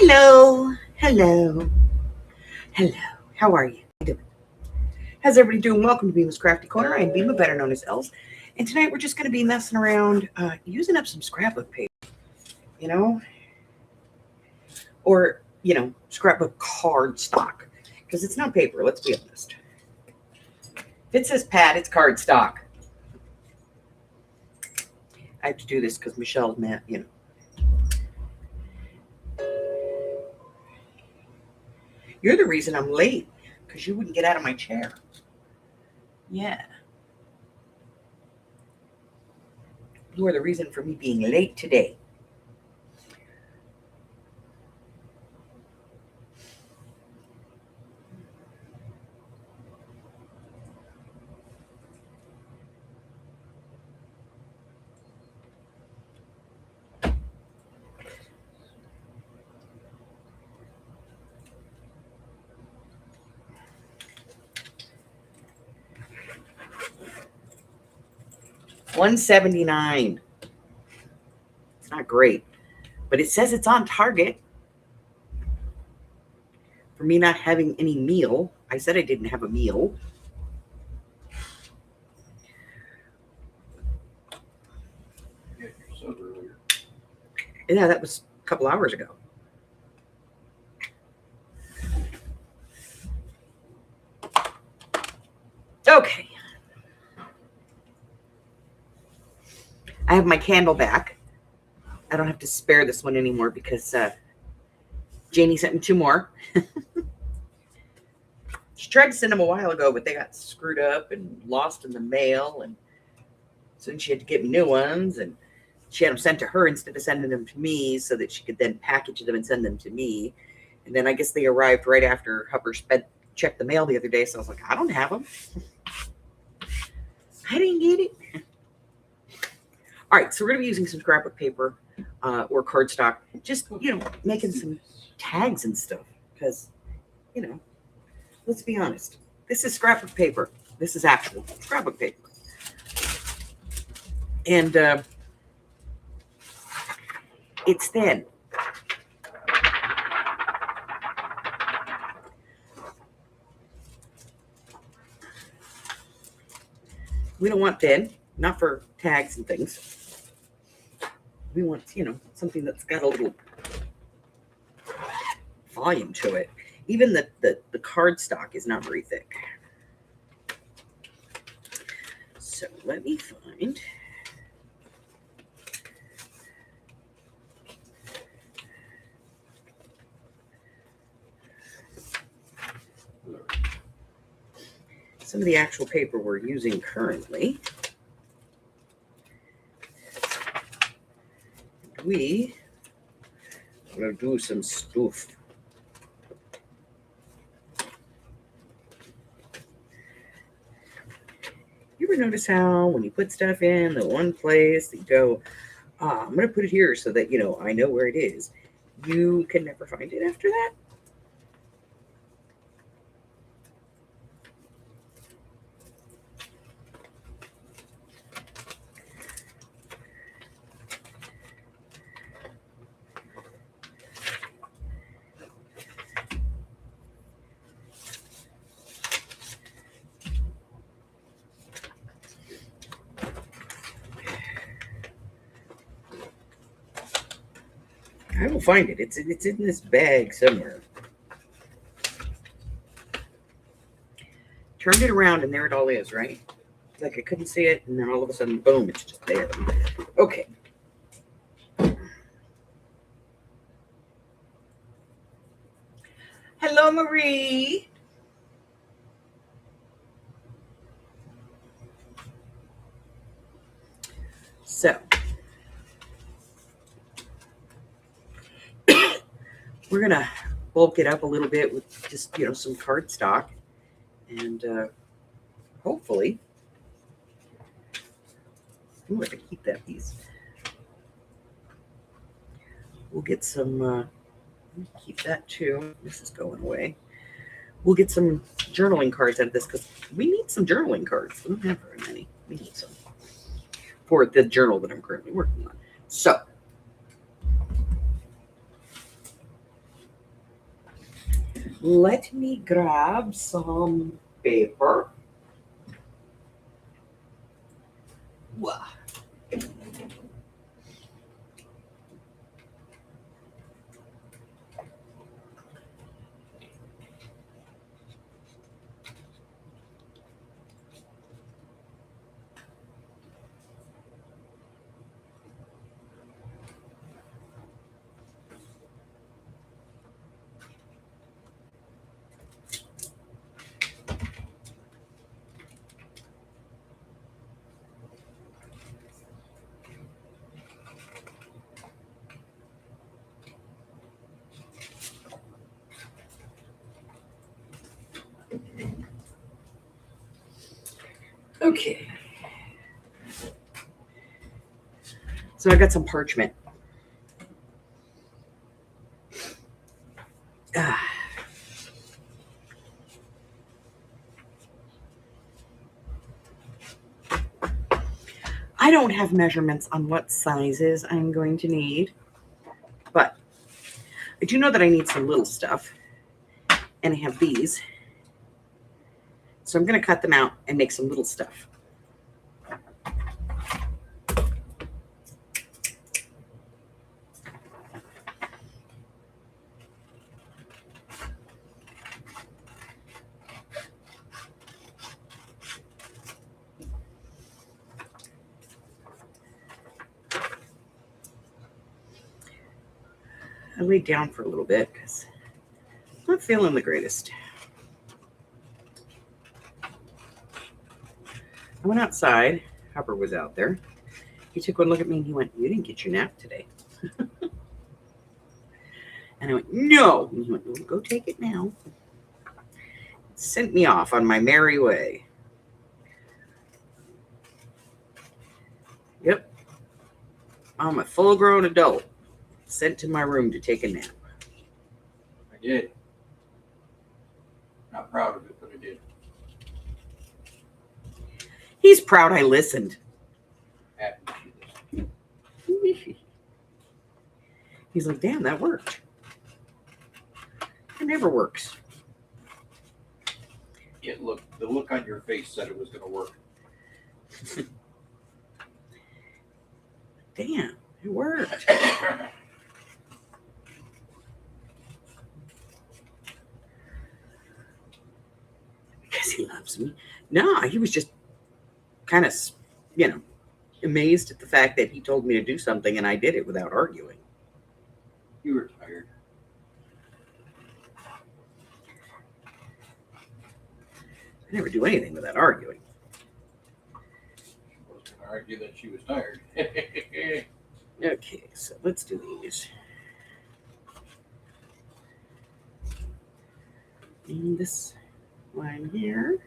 Hello, hello, hello. How are you? How you doing? How's everybody doing? Welcome to Beamer's Crafty Corner. I'm Beamer, better known as Els. And tonight we're just going to be messing around, using up some scrapbook paper, you know, or, scrapbook card stock. Because it's not paper, let's be honest. If it says pad, it's card stock. I have to do this because Michelle's mad, You're the reason I'm late, because you wouldn't get out of my chair. Yeah. You are the reason for me being late today. $179. It's not great, but it says it's on target for me not having any meal. I said I didn't have a meal. Yeah, that was a couple hours ago. Okay. I have my candle back. I don't have to spare this one anymore because Janie sent me two more. She tried to send them a while ago, but they got screwed up and lost in the mail. And so then she had to get me new ones. And she had them sent to her instead of sending them to me so that she could then package them and send them to me. And then I guess they arrived right after Hupper checked the mail the other day. So I was like, I don't have them. I didn't get it. All right, so we're going to be using some scrapbook paper or cardstock, just, making some tags and stuff because, let's be honest. This is scrapbook paper. This is actual scrapbook paper. And it's thin. We don't want thin, not for tags and things. We want, something that's got a little volume to it. Even the cardstock is not very thick. So let me find. Some of the actual paper we're using currently. We will do some stuff. You ever notice how when you put stuff in the one place, you go, I'm going to put it here so that, I know where it is. You can never find it after that? I will find it. It's in this bag somewhere. Turned it around and there it all is, right? Like I couldn't see it, and then all of a sudden, boom, it's just there. Okay. Hello, Marie. So, we're going to bulk it up a little bit with just, some cardstock. And hopefully, ooh, I can keep that piece. We'll get some, keep that too. This is going away. We'll get some journaling cards out of this because we need some journaling cards. We don't have very many. We need some for the journal that I'm currently working on. So, Let me grab some paper. Wow. Okay. So I got some parchment. I don't have measurements on what sizes I'm going to need, but I do know that I need some little stuff, and I have these. So I'm going to cut them out and make some little stuff. I laid down for a little bit because I'm not feeling the greatest. I went outside. Hopper was out there. He took one look at me and he went, "You didn't get your nap today." And I went, "No." And he went, "Well, go take it now." Sent me off on my merry way. Yep. I'm a full-grown adult sent to my room to take a nap. I did. Not proud of it, but I did. He's proud I listened. Happy to see this. He's like, "Damn, that worked." It never works. The look on your face said it was going to work. Damn, it worked. Because he loves me. No, he was just kind of, amazed at the fact that he told me to do something and I did it without arguing. You were tired. I never do anything without arguing. She was going to argue that she was tired. Okay, so let's do these. And this line here.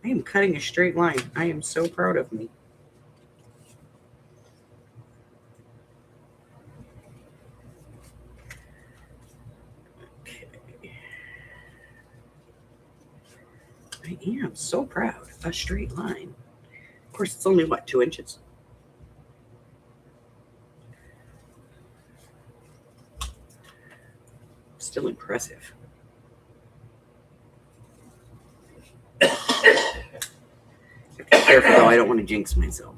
I am cutting a straight line. I am so proud of me. Okay. I am so proud. A straight line. Of course, it's only, 2 inches? Still impressive. Be careful, though. I don't want to jinx myself.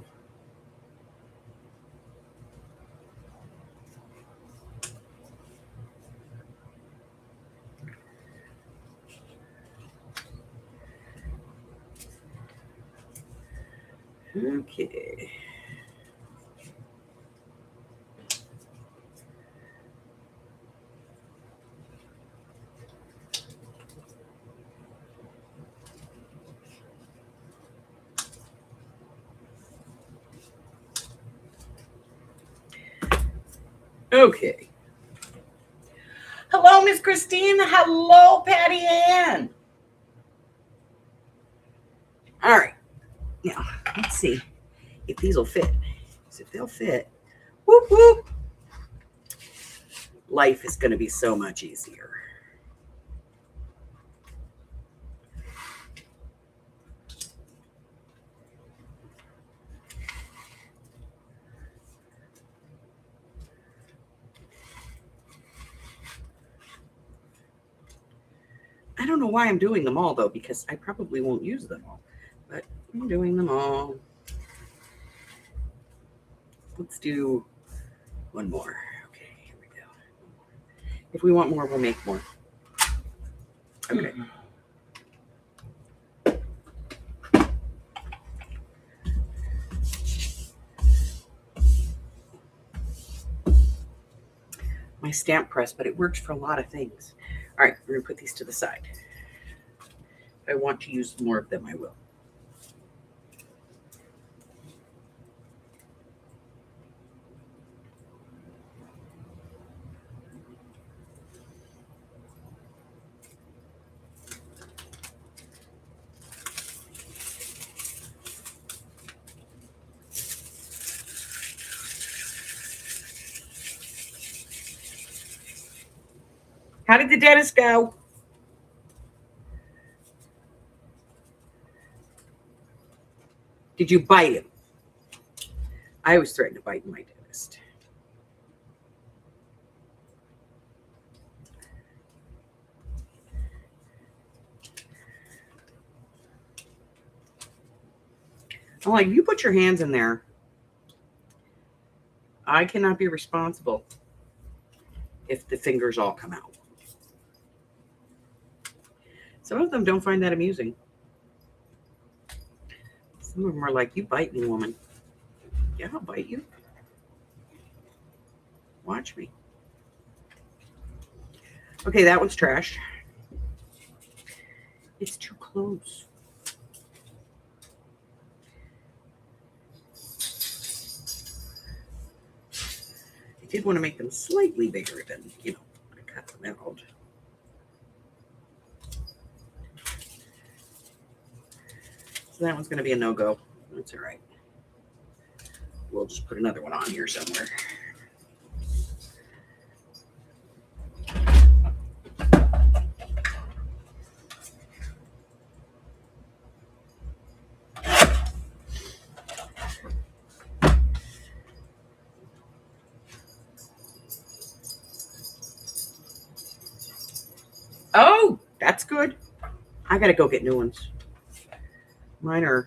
Okay. Okay. Hello, Miss Christine. Hello, Patty Ann. All right. Now, let's see if these will fit. Because if they'll fit, whoop, whoop, life is going to be so much easier. don't know why I'm doing them all, though, because I probably won't use them all. But I'm doing them all. Let's do one more. Okay, here we go. If we want more, we'll make more. Okay. My stamp press, but it works for a lot of things. All right, we're going to put these to the side. If I want to use more of them, I will. How did the dentist go? Did you bite him? I always threaten to bite my dentist. I'm like, you put your hands in there. I cannot be responsible if the fingers all come out. Some of them don't find that amusing. Some of them are like, you bite me, woman. Yeah, I'll bite you. Watch me. Okay, that one's trash. It's too close. I did want to make them slightly bigger than, I cut them out. So that one's going to be a no-go. That's all right. We'll just put another one on here somewhere. Oh, that's good. I got to go get new ones. Mine are,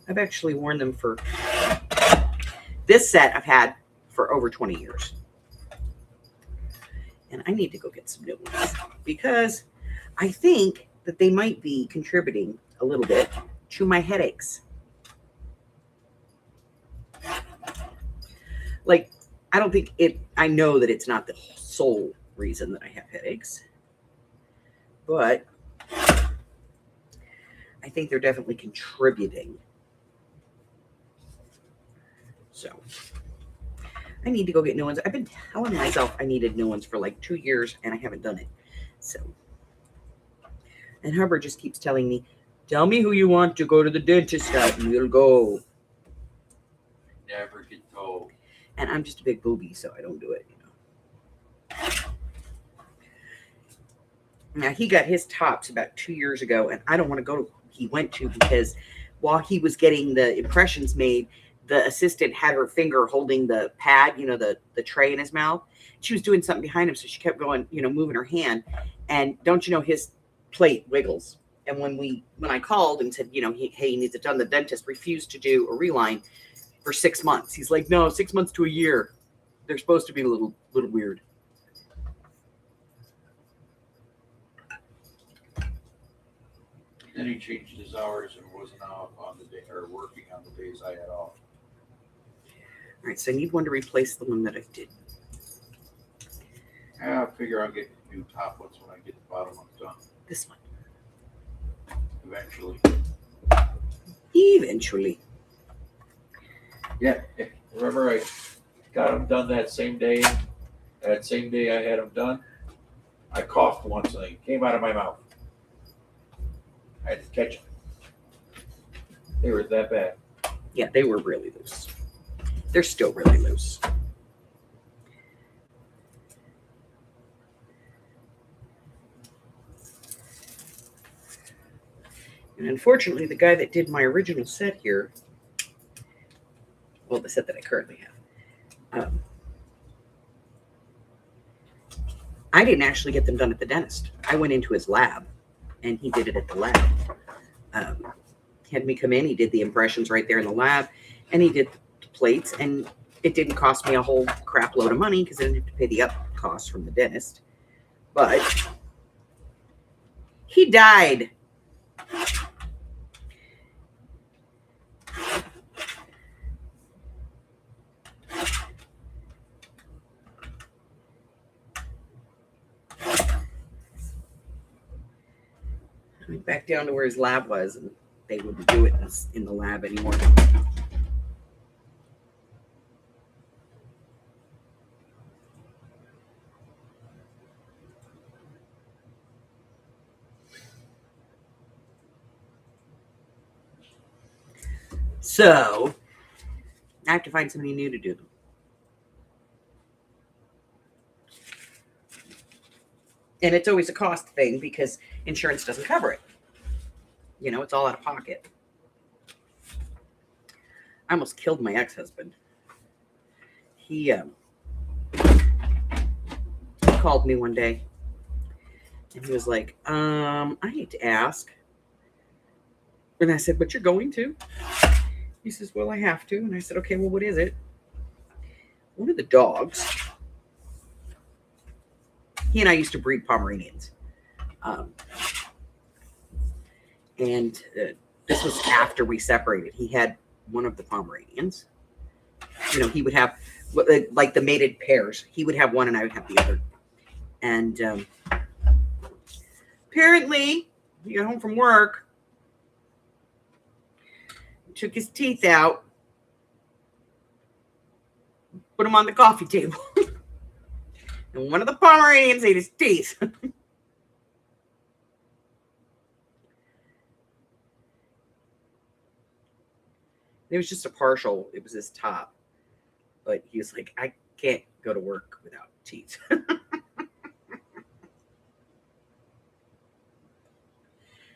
I've actually worn them for, this set I've had for over 20 years. And I need to go get some new ones because I think that they might be contributing a little bit to my headaches. Like, I don't think I know that it's not the sole reason that I have headaches, but I think they're definitely contributing. So I need to go get new ones. I've been telling myself I needed new ones for like 2 years and I haven't done it. So, and Hubbard just keeps telling me, tell me who you want to go to the dentist at and you'll go. Never get told. And I'm just a big booby, so I don't do it, Now, he got his tops about 2 years ago, and I don't want to go to he went to because while he was getting the impressions made, the assistant had her finger holding the pad, the tray in his mouth. She was doing something behind him, so she kept going, moving her hand. And don't you know, his plate wiggles. And when I called and said, hey, he needs it done, the dentist refused to do a reline for 6 months. He's like, no, 6 months to a year. They're supposed to be a little weird. Then he changed his hours and wasn't off on the day or working on the days I had off. All right, so I need one to replace the one that I did. I figure I'll get new top ones when I get the bottom ones done. This one. Eventually. Eventually. Yeah. Remember I got them done that same day. That same day I had them done, I coughed once and they came out of my mouth. I had to catch them. They were that bad. Yeah, they were really loose. They're still really loose. And unfortunately, the guy that did my original set here, well, the set that I currently have, I didn't actually get them done at the dentist. I went into his lab, and he did it at the lab. He had me come in. He did the impressions right there in the lab, and he did the plates. And it didn't cost me a whole crap load of money because I didn't have to pay the up cost from the dentist. But he died. I went back down to where his lab was, and they wouldn't do it in the lab anymore. So I have to find somebody new to do them. And it's always a cost thing because insurance doesn't cover it. You know, it's all out of pocket. I almost killed my ex-husband. He called me one day and he was like, I hate to ask. And I said, but you're going to? He says, well, I have to. And I said, okay, well, what is it? One of the dogs, he and I used to breed Pomeranians. And this was after we separated. He had one of the Pomeranians. You know, he would have, like the mated pairs, he would have one and I would have the other. And apparently, he got home from work, took his teeth out, put them on the coffee table. And one of the Pomeranians ate his teeth. It was just a partial. It was his top. But he was like, I can't go to work without teeth.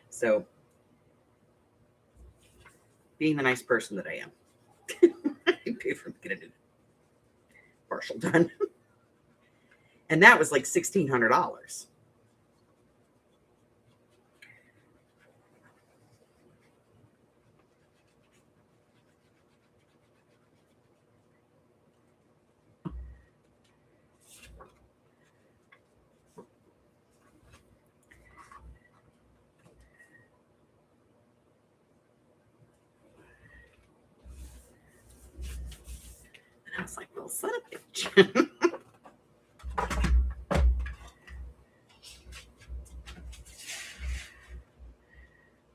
So, being the nice person that I am, I pay for him to get a partial done. And that was like $1,600. I was like, well, son of a bitch.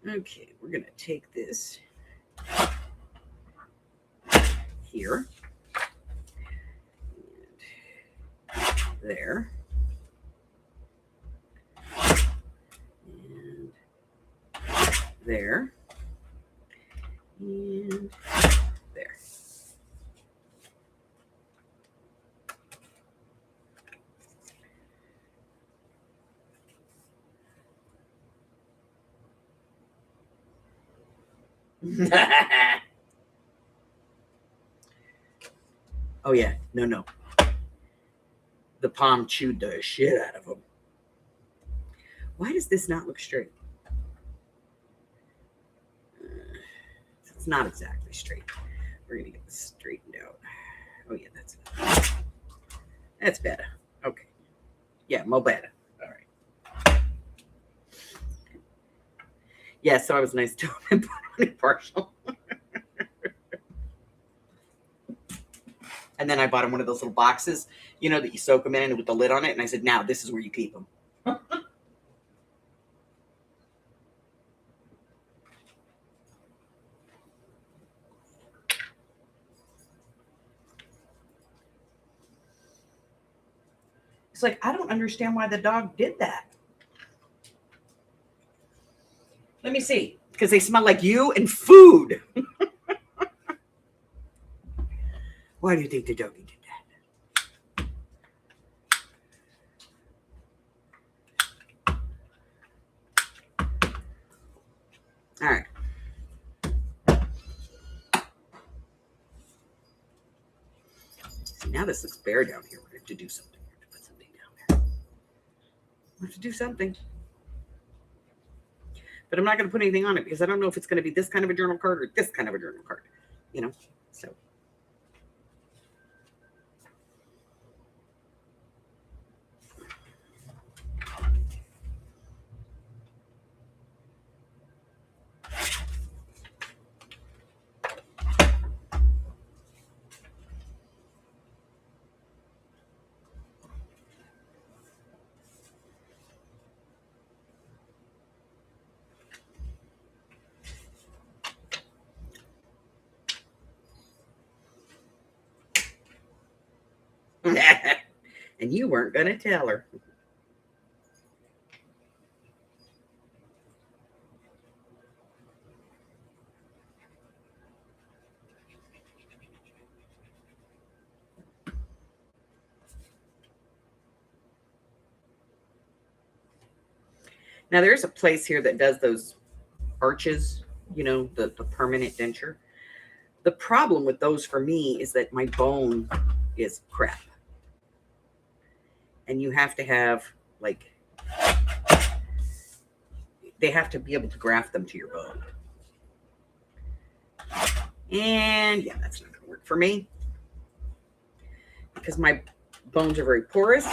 Okay, we're going to take this here. And there. And there. And there. Oh yeah, no. The palm chewed the shit out of him. Why does this not look straight? It's not exactly straight. We're gonna get this straightened out. Oh yeah, that's better. That's better. Okay. Yeah, mo better. All right. Yeah, so I was nice to him and put on a partial. And then I bought him one of those little boxes, you know, that you soak them in with the lid on it. And I said, now this is where you keep them. It's like, I don't understand why the dog did that. Let me see. Because they smell like you and food. Why do you think the doggy did that? All right. See, now this looks bare down here. We're going to have to do something. We have to put something down there. I have to do something. But I'm not going to put anything on it because I don't know if it's going to be this kind of a journal card or this kind of a journal card, you know? So. And you weren't going to tell her. Now, there's a place here that does those arches, the permanent denture. The problem with those for me is that my bone is crap. And you have to have, like, they have to be able to graft them to your bone. And yeah, that's not going to work for me because my bones are very porous.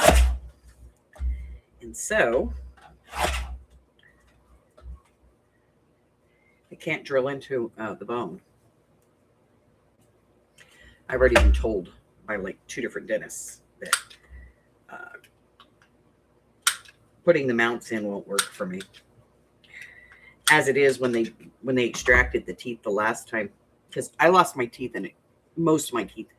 And so I can't drill into the bone. I've already been told by like 2 different dentists that putting the mounts in won't work for me. As it is when they extracted the teeth the last time, because I lost my teeth most of my teeth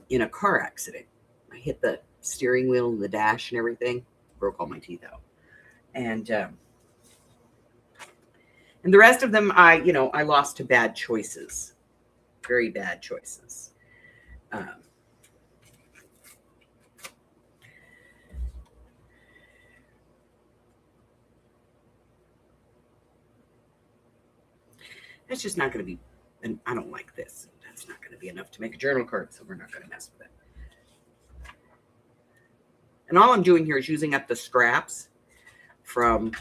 in a car accident. I hit the steering wheel and the dash and everything, broke all my teeth out, and the rest of them I lost to bad choices, very bad choices. That's just not going to be, and I don't like this. That's not going to be enough to make a journal card, so we're not going to mess with it. And all I'm doing here is using up the scraps from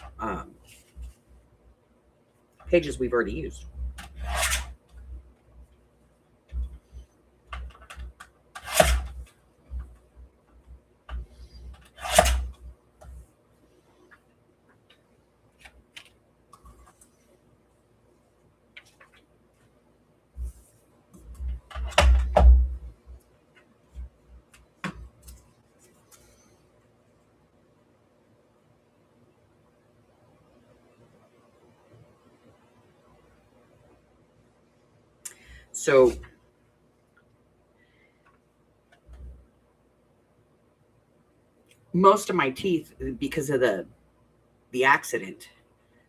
pages we've already used. So most of my teeth, because of the accident,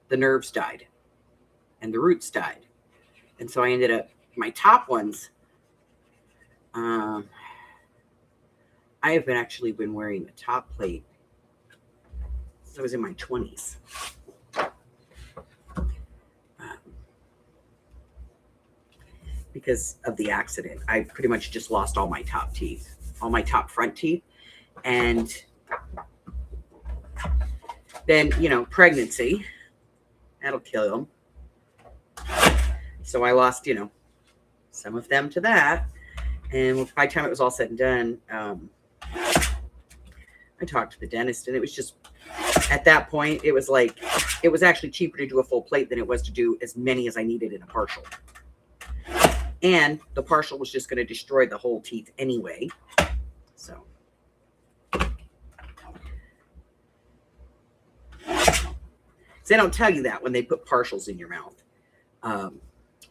the nerves died and the roots died. And so I ended up, my top ones, I have actually been wearing a top plate since I was in my 20s. Because of the accident, I pretty much just lost all my top teeth, all my top front teeth. And then, pregnancy, that'll kill them. So I lost, some of them to that. And by the time it was all said and done, I talked to the dentist, and it was just, at that point, it was like, it was actually cheaper to do a full plate than it was to do as many as I needed in a partial. And the partial was just going to destroy the whole teeth anyway. So. They don't tell you that when they put partials in your mouth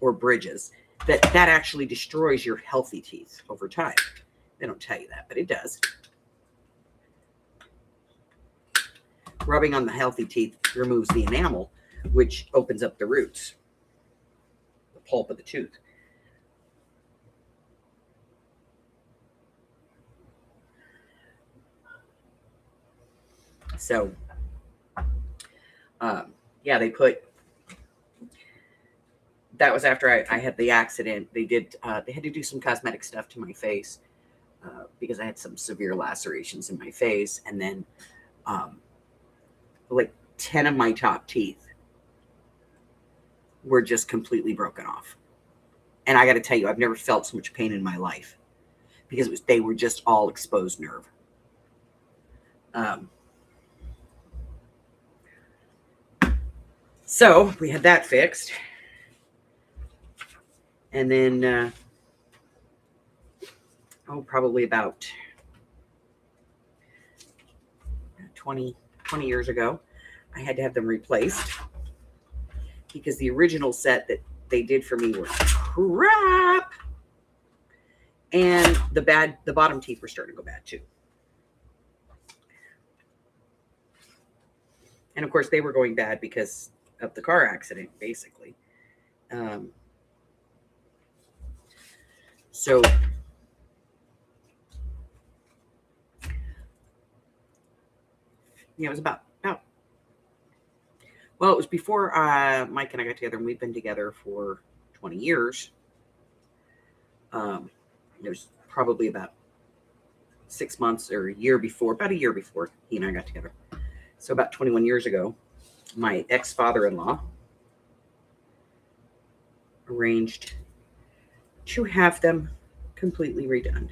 or bridges, that actually destroys your healthy teeth over time. They don't tell you that, but it does. Rubbing on the healthy teeth removes the enamel, which opens up the roots, the pulp of the tooth. So, yeah, they put, that was after I had the accident. They had to do some cosmetic stuff to my face because I had some severe lacerations in my face. And then like 10 of my top teeth were just completely broken off. And I got to tell you, I've never felt so much pain in my life because they were just all exposed nerve. So we had that fixed. And then, probably about 20 years ago, I had to have them replaced because the original set that they did for me were crap. And the bottom teeth were starting to go bad too. And of course, they were going bad because of the car accident, basically. So it was about well, it was before Mike and I got together, and we've been together for 20 years. It was probably about 6 months or about a year before he and I got together. So about 21 years ago, my ex-father-in-law arranged to have them completely redone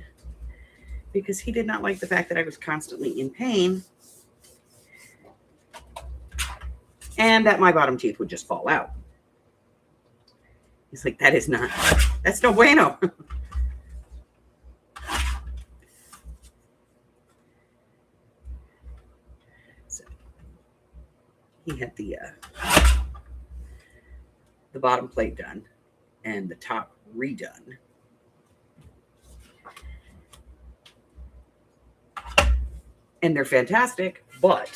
because he did not like the fact that I was constantly in pain and that my bottom teeth would just fall out. He's like, that's no bueno. So he had the bottom plate done and the top redone. And they're fantastic, but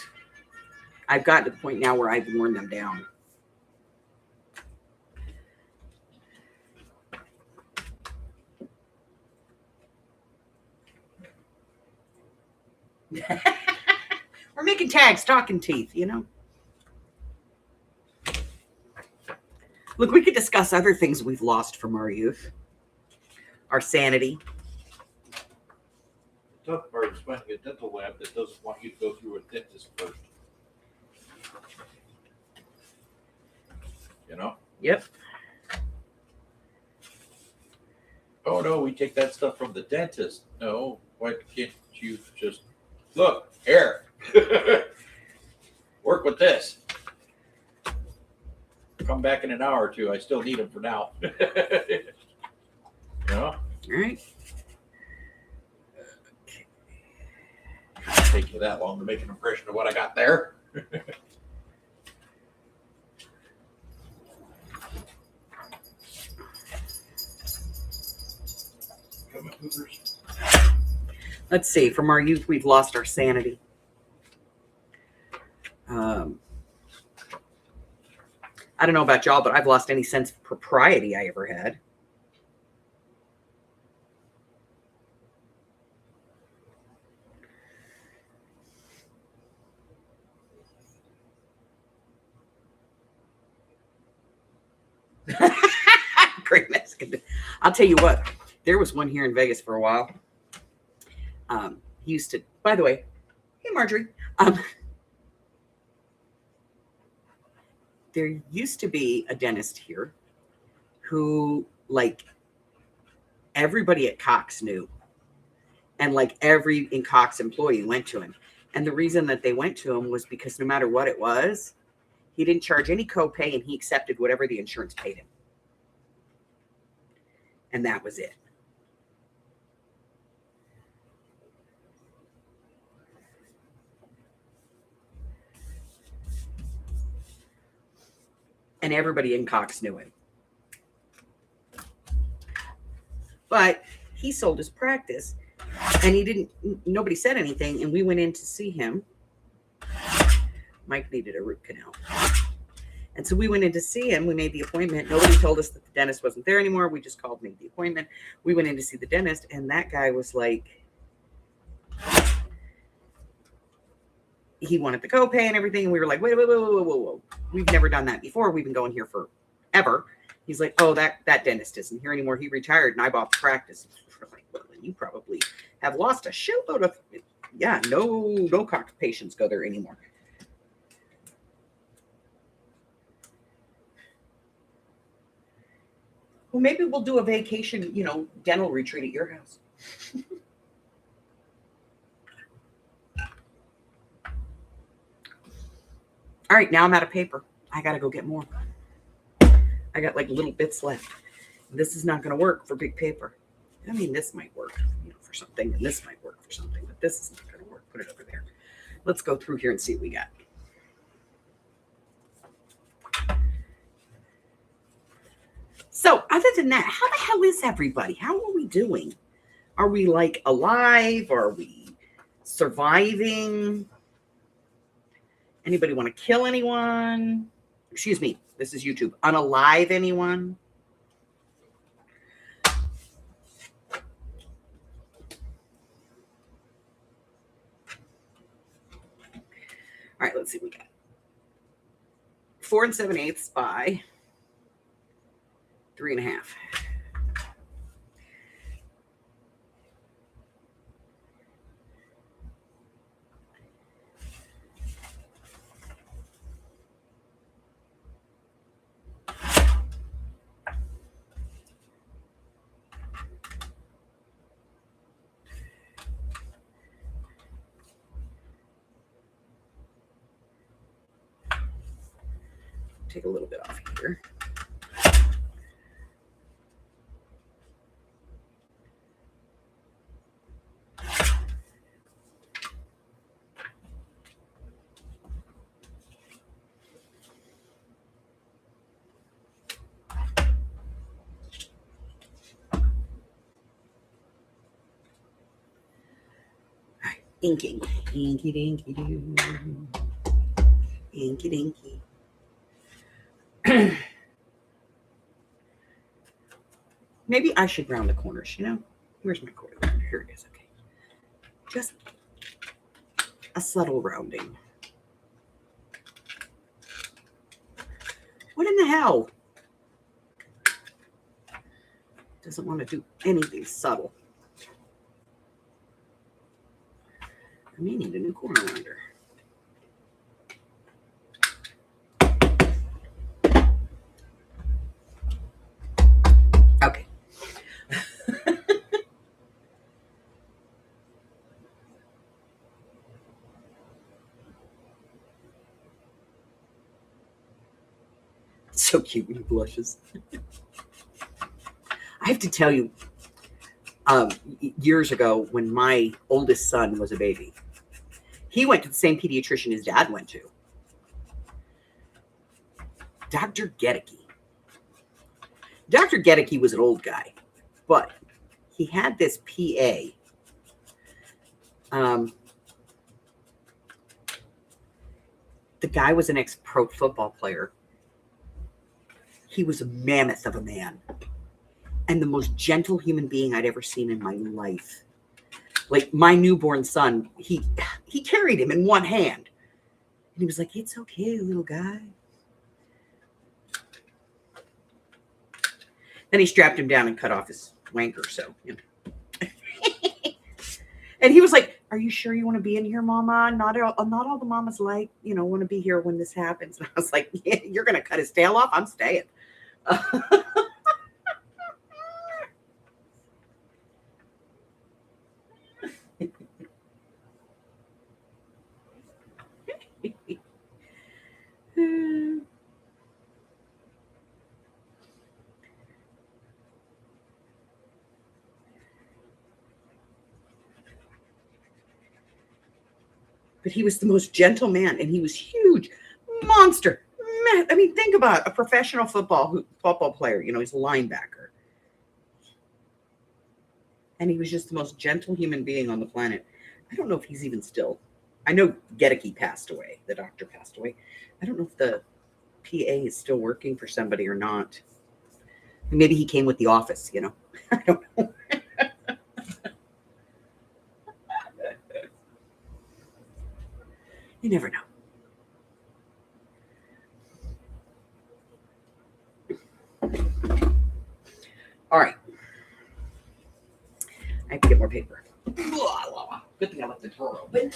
I've gotten to the point now where I've worn them down. We're making tags, talking teeth, you know. Look, we could discuss other things we've lost from our youth. Our sanity. The tough part is finding a dental lab that doesn't want you to go through a dentist first. You know? Yep. Oh, no, we take that stuff from the dentist. No, why can't you just look here? Work with this. Come back in an hour or two. I still need them for now. You know? All right. It'll take you that long to make an impression of what I got there. Let's see. From our youth, we've lost our sanity. I don't know about y'all, but I've lost any sense of propriety I ever had. Great Mexican. I'll tell you what, there was one here in Vegas for a while. He used to, by the way, hey Marjorie. There used to be a dentist here who, like, everybody at Cox knew. And like every Cox employee went to him. And the reason that they went to him was because no matter what it was, he didn't charge any copay and he accepted whatever the insurance paid him. And that was it. And everybody in Cox knew him. But he sold his practice and nobody said anything. And we went in to see him. Mike needed a root canal. And so we went in to see him. We made the appointment. Nobody told us that the dentist wasn't there anymore. We just called, made the appointment. We went in to see the dentist. And that guy was like, he wanted the copay and everything. And we were like, whoa. We've never done that before. We've been going here forever. He's like, oh, that dentist isn't here anymore. He retired and I bought the practice. We're like, well, then you probably have lost a shitload of, no Cox patients go there anymore. Well, maybe we'll do a vacation, dental retreat at your house. All right, now I'm out of paper. I got to go get more. I got like little bits left. This is not going to work for big paper. I mean, this might work, for something, and this might work for something, but this is not going to work. Put it over there. Let's go through here and see what we got. So other than that, how the hell is everybody? How are we doing? Are we like alive? Are we surviving? Anybody want to kill anyone? Excuse me, this is YouTube. Unalive anyone? All right, let's see what we got. 4 7/8 by 3.5. Take a little bit off here. Inking. Inky dinky doo. Inky dinky. Maybe I should round the corners, Where's my corner? Here it is. Okay. Just a subtle rounding. What in the hell? Doesn't want to do anything subtle. I may need a new corner rounder. Okay. So cute when he blushes. I have to tell you, years ago when my oldest son was a baby, he went to the same pediatrician his dad went to. Dr. Gedicke. Dr. Gedicke was an old guy, but he had this PA. The guy was an ex-pro football player. He was a mammoth of a man and the most gentle human being I'd ever seen in my life. Like my newborn son, he carried him in one hand. And he was like, "It's okay, little guy." Then he strapped him down and cut off his wanker. So, and he was like, "Are you sure you want to be in here, Mama? Not all the mamas want to be here when this happens." And I was like, "Yeah, you're going to cut his tail off? I'm staying." But he was the most gentle man, and he was huge, monster. I mean, think about a professional football player. He's a linebacker. And he was just the most gentle human being on the planet. I don't know if he's even still. I know Gedicke passed away. The doctor passed away. I don't know if the PA is still working for somebody or not. Maybe he came with the office, I don't know. You never know. All right. I have to get more paper. Good thing I left the drawer open.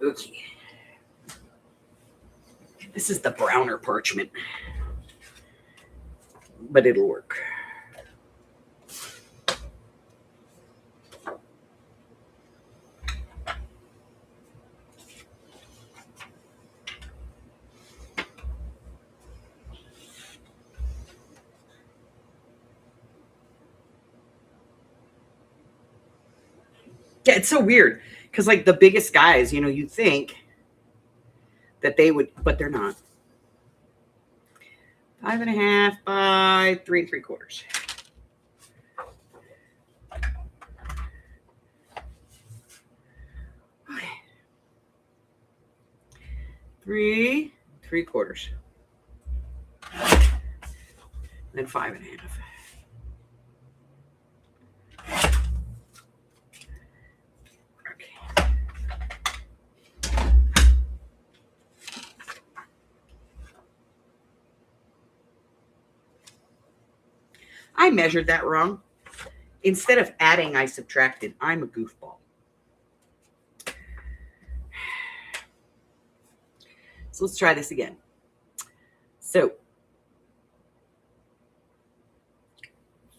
Okay. This is the browner parchment, but it'll work. Yeah, it's so weird because, like, the biggest guys, you know, you think that they would, but they're not. 5.5 by 3 3/4. Okay. 3 3/4. Then 5.5. I measured that wrong. Instead of adding, I subtracted. I'm a goofball. So let's try this again. So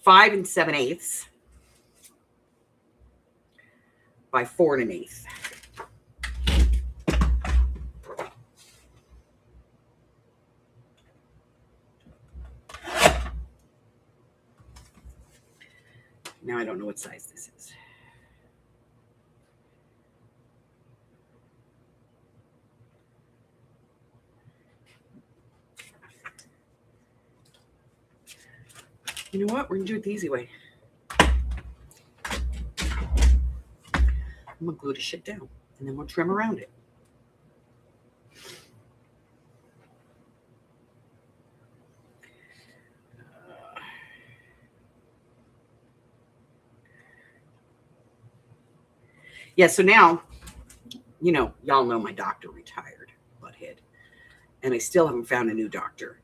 5 7/8 by 4 1/8. Now I don't know what size this is. You know what? We're going to do it the easy way. I'm going to glue the shit down, and then we'll trim around it. Yeah, so now, you know, y'all know my doctor retired, butthead, and I still haven't found a new doctor.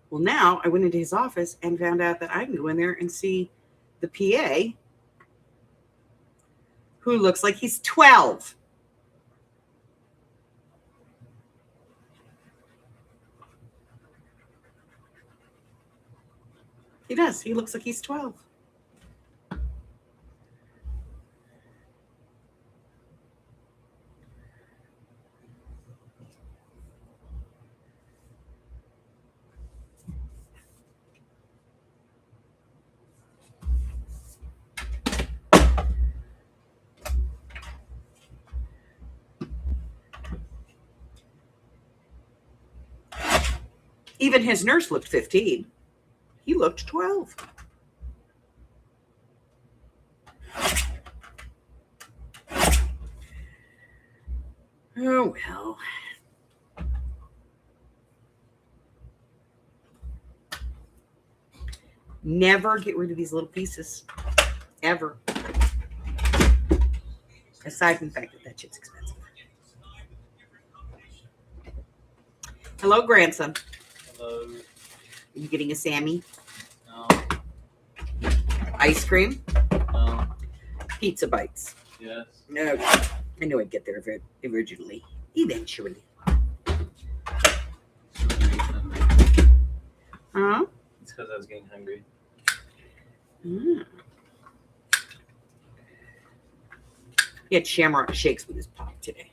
Well, now I went into his office and found out that I can go in there and see the PA who looks like he's 12. He does. He looks like he's 12. Even his nurse looked 15. He looked 12. Oh, well. Never get rid of these little pieces. Ever. Aside from the fact that that shit's expensive. Hello, grandson. Hello. Are you getting a Sammy? No. Ice cream? No. Pizza bites? Yes. No. I knew I'd get there originally. Eventually. Huh? It's because I was getting hungry. Mm. He had shamrock shakes with his pop today.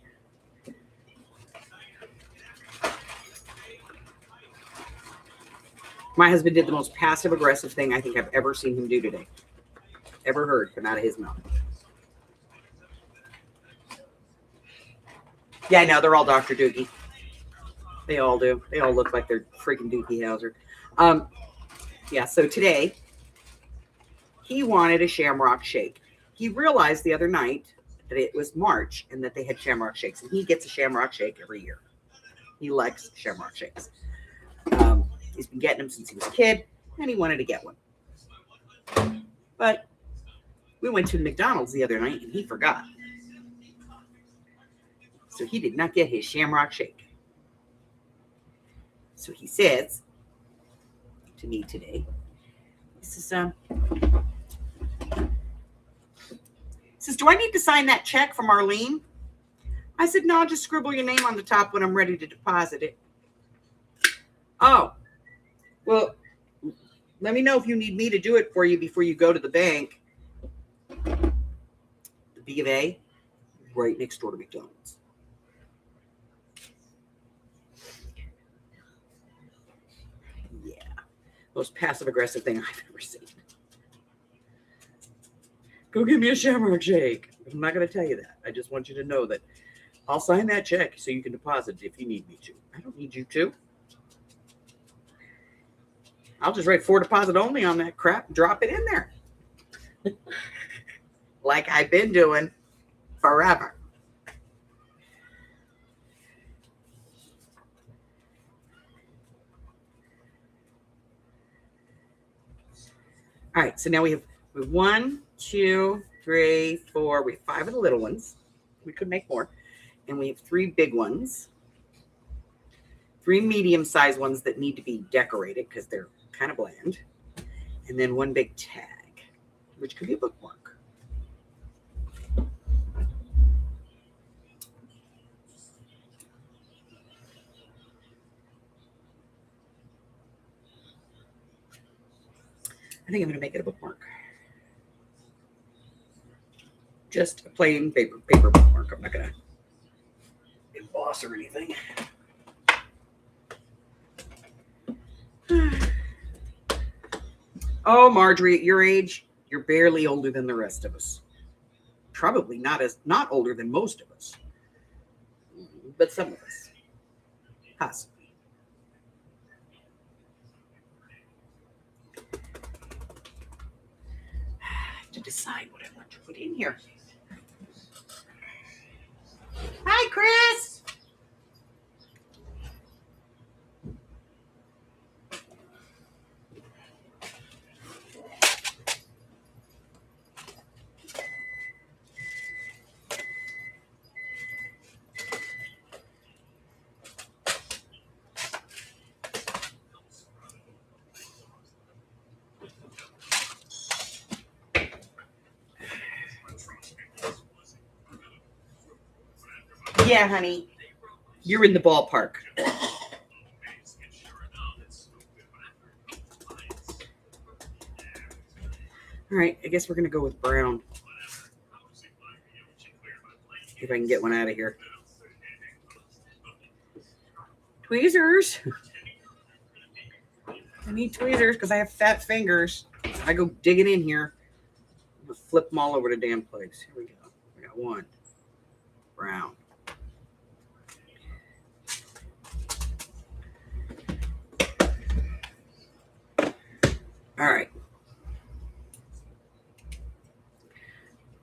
My husband did the most passive-aggressive thing I think I've ever seen him do today. Ever heard come out of his mouth. Yeah, I know. They're all Dr. Doogie. They all do. They all look like they're freaking Doogie Howser. Yeah, so today, he wanted a shamrock shake. He realized the other night that it was March and that they had shamrock shakes. And he gets a shamrock shake every year. He likes shamrock shakes. He's been getting them since he was a kid, and he wanted to get one. But we went to McDonald's the other night, and he forgot. So he did not get his shamrock shake. So he says to me today, he says, do I need to sign that check from Arlene? I said, no, I'll just scribble your name on the top when I'm ready to deposit it. Oh, well, let me know if you need me to do it for you before you go to the bank. The B of A, right next door to McDonald's. Yeah, most passive-aggressive thing I've ever seen. Go give me a Shamrock Shake. I'm not going to tell you that. I just want you to know that I'll sign that check so you can deposit it if you need me to. I don't need you to. I'll just write for deposit only on that crap and drop it in there. Like I've been doing forever. All right, so now we have 1, 2, 3, 4. We have 5 of the little ones. We could make more. And we have 3 big ones. 3 medium-sized ones that need to be decorated because they're kind of bland. And then 1 big tag, which could be a bookmark. I think I'm going to make it a bookmark. Just a plain paper bookmark. I'm not going to emboss or anything. Oh, Marjorie, at your age, you're barely older than the rest of us. Probably not older than most of us. But some of us. Possibly. I have to decide what I want to put in here. Hi, Chris. Yeah, honey. You're in the ballpark. All right, I guess we're going to go with brown. If I can get one out of here. Tweezers. I need tweezers because I have fat fingers. I go digging in here. I'm going to flip them all over the damn place. Here we go. I got 1. Brown. All right.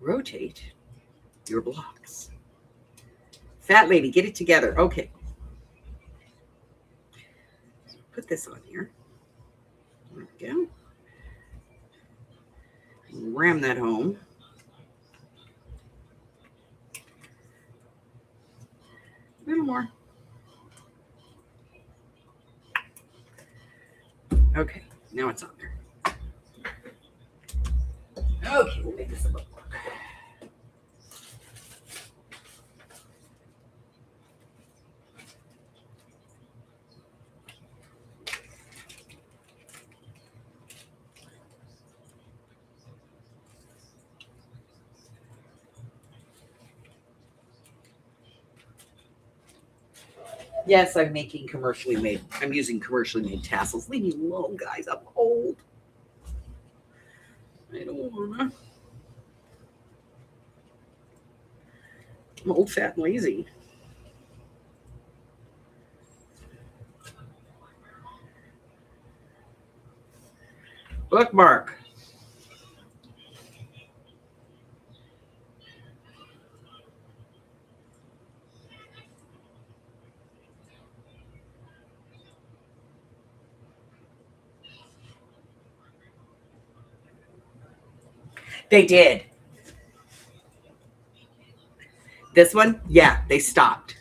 Rotate your blocks. Fat lady, get it together. Okay. Put this on here. There we go. Ram that home. A little more. Okay, now it's on there. Okay, we'll make this a bookmark. Yes, I'm using commercially made tassels. Leave me alone, guys. I'm old. I don't wanna. I'm old, fat, and lazy. Bookmark. They did. This one, yeah, they stopped.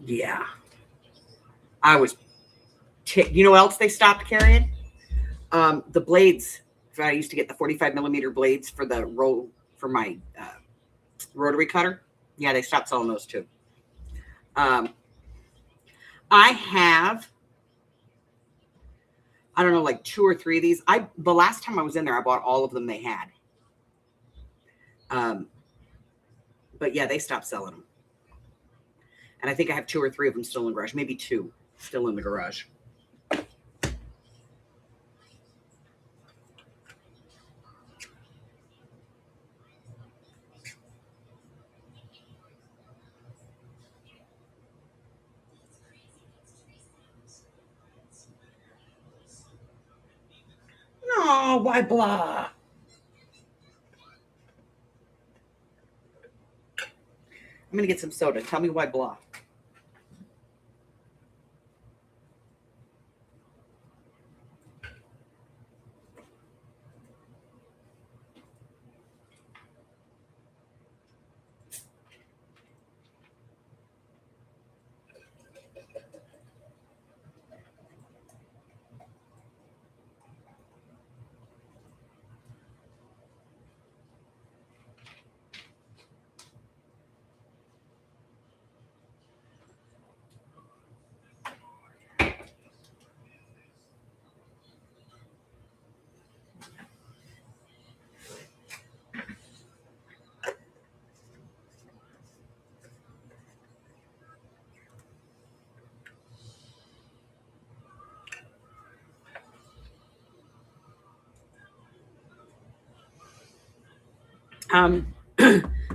Yeah. I was, you know what else they stopped carrying? The blades, I used to get the 45 millimeter blades for the roll for my rotary cutter. Yeah, they stopped selling those too. I have, I don't know, like 2 or 3 of these. The last time I was in there, I bought all of them they had. But yeah, they stopped selling them. And I think I have 2 or 3 of them still in the garage, maybe 2 still in the garage. No, why blah? I'm going to get some soda. Tell me why blah.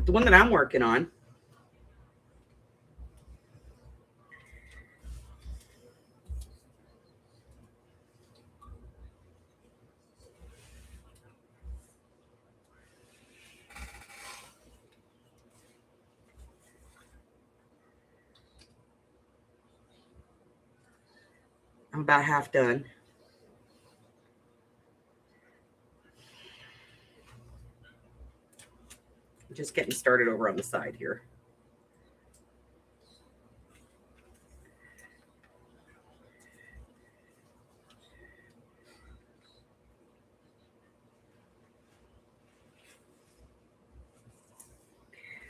The one that I'm working on, I'm about half done. I'm just getting started over on the side here.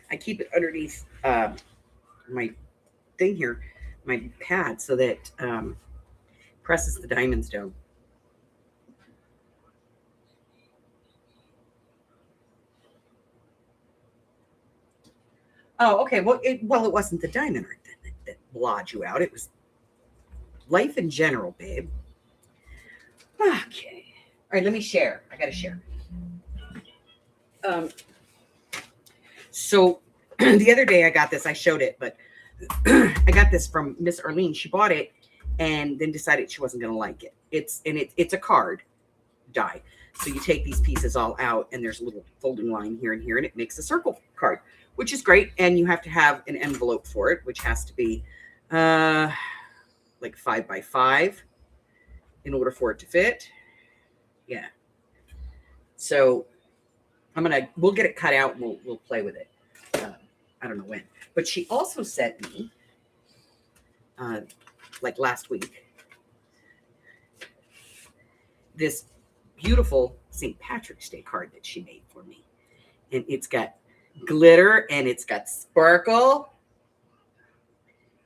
I keep it underneath my thing here, my pad, so that presses the diamonds down. Oh, okay. Well, it wasn't the diamond art that blawed you out. It was life in general, babe. Okay. All right, let me share. I got to share. So the other day I got this. I showed it, but I got this from Miss Arlene. She bought it and then decided she wasn't going to like it. It's a card die. So you take these pieces all out, and there's a little folding line here and here, and it makes a circle card, which is great. And you have to have an envelope for it, which has to be like 5 by 5 in order for it to fit. Yeah. So we'll get it cut out and we'll play with it. I don't know when, but she also sent me, like last week, this beautiful St. Patrick's Day card that she made for me. And it's got glitter and it's got sparkle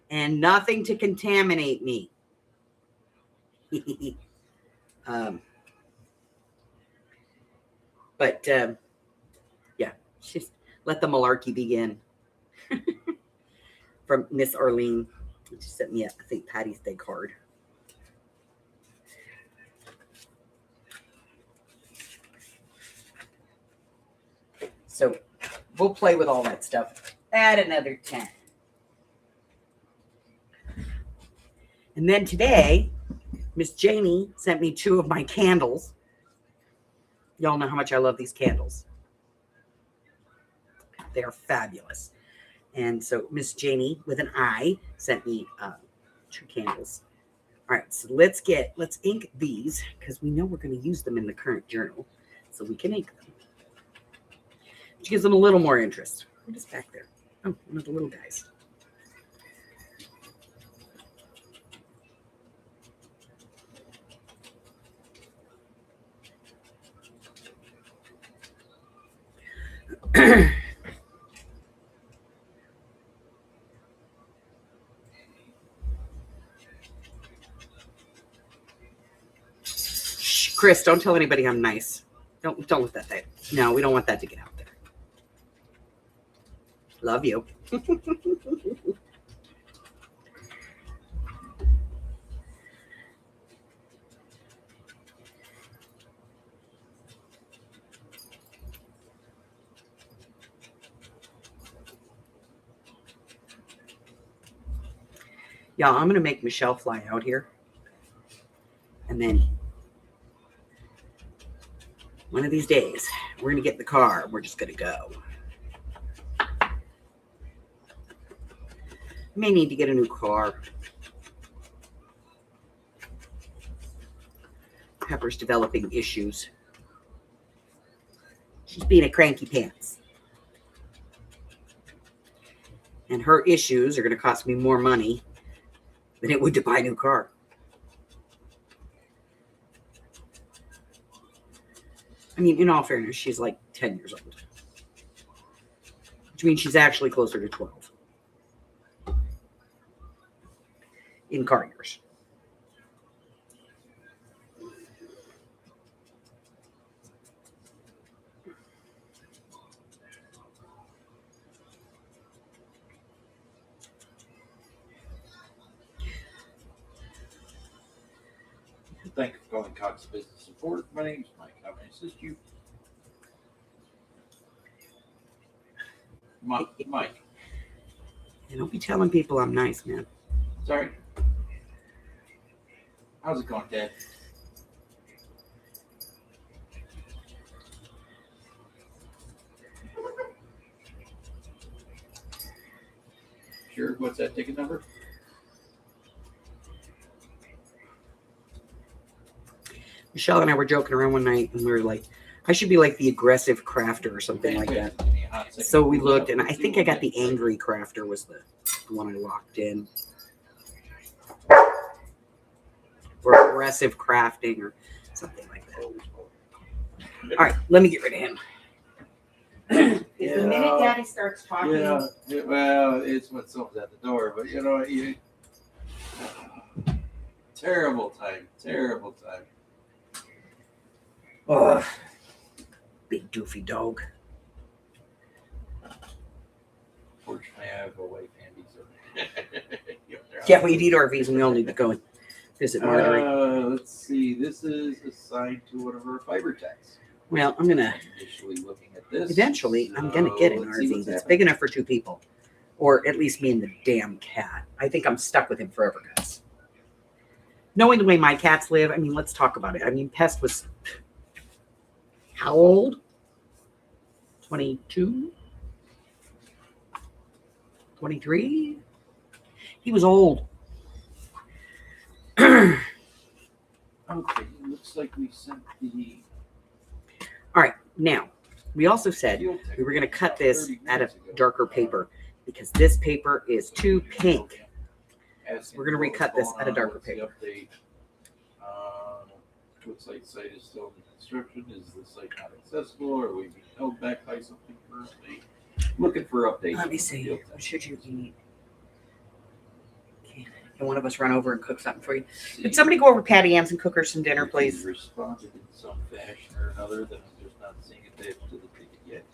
and nothing to contaminate me. But yeah, just let the malarkey begin. From Miss Arlene. She sent me a St. Patty's Day card. So we'll play with all that stuff. Add another 10. And then today, Miss Janie sent me 2 of my candles. Y'all know how much I love these candles. They are fabulous. And so Miss Janie with an I sent me 2 candles. All right, so let's ink these because we know we're going to use them in the current journal. So we can ink them. Which gives them a little more interest. What is back there? Oh, one of the little guys. Chris, don't tell anybody I'm nice. Don't let that. No, we don't want that to get out there. Love you. Yeah, I'm going to make Michelle fly out here. And then one of these days, we're going to get in the car. We're just going to go. I may need to get a new car. Pepper's developing issues. She's being a cranky pants. And her issues are going to cost me more money than it would to buy a new car. I mean, in all fairness, she's like 10 years old. Which means she's actually closer to 12. In car years. Thank you for calling Cox Business Support. My name is Mike. How may I assist you? Mike. And don't be telling people I'm nice, man. Sorry. How's it going, Dad? Sure. What's that ticket number? Michelle and I were joking around one night, and we were like, I should be like the aggressive crafter or something like that. So we looked, and I think I got the angry crafter was the one I locked in. Or aggressive crafting or something like that. All right, let me get rid of him. The minute Daddy starts talking. Yeah, well, it's when someone's at the door, but you know, terrible time. Oh, big doofy dog. Fortunately, I have a wife handy, so Yeah, we need RVs, and we all need to go and visit Marjorie. Let's see. This is assigned to one of our fiber techs. Well, I'm gonna Initially looking at this. eventually. I'm gonna get an let's see RV what's that's happening. big enough for 2 people, or at least me and the damn cat. I think I'm stuck with him forever, guys. Knowing the way my cats live, I mean, let's talk about it. I mean, Pest was how old? 22? 23? He was old. Okay, looks like we sent the All right, now, we also said field tech we were going to cut this 30 out of minutes ago. darker paper because this paper is too pink. Asking We're gonna what's recut this going out of on, darker what's the paper. update? Looks like site is still in construction. Is the site not accessible? Or are we being held back by something currently? Looking for updates. Let me from the see. field tech. What should you eat? Can one of us run over and cook something for you? Could somebody go over Patty Ann's and cook her some dinner, If please? he's responded in some fashion or another, then I'm just not seeing it there to the ticket yet.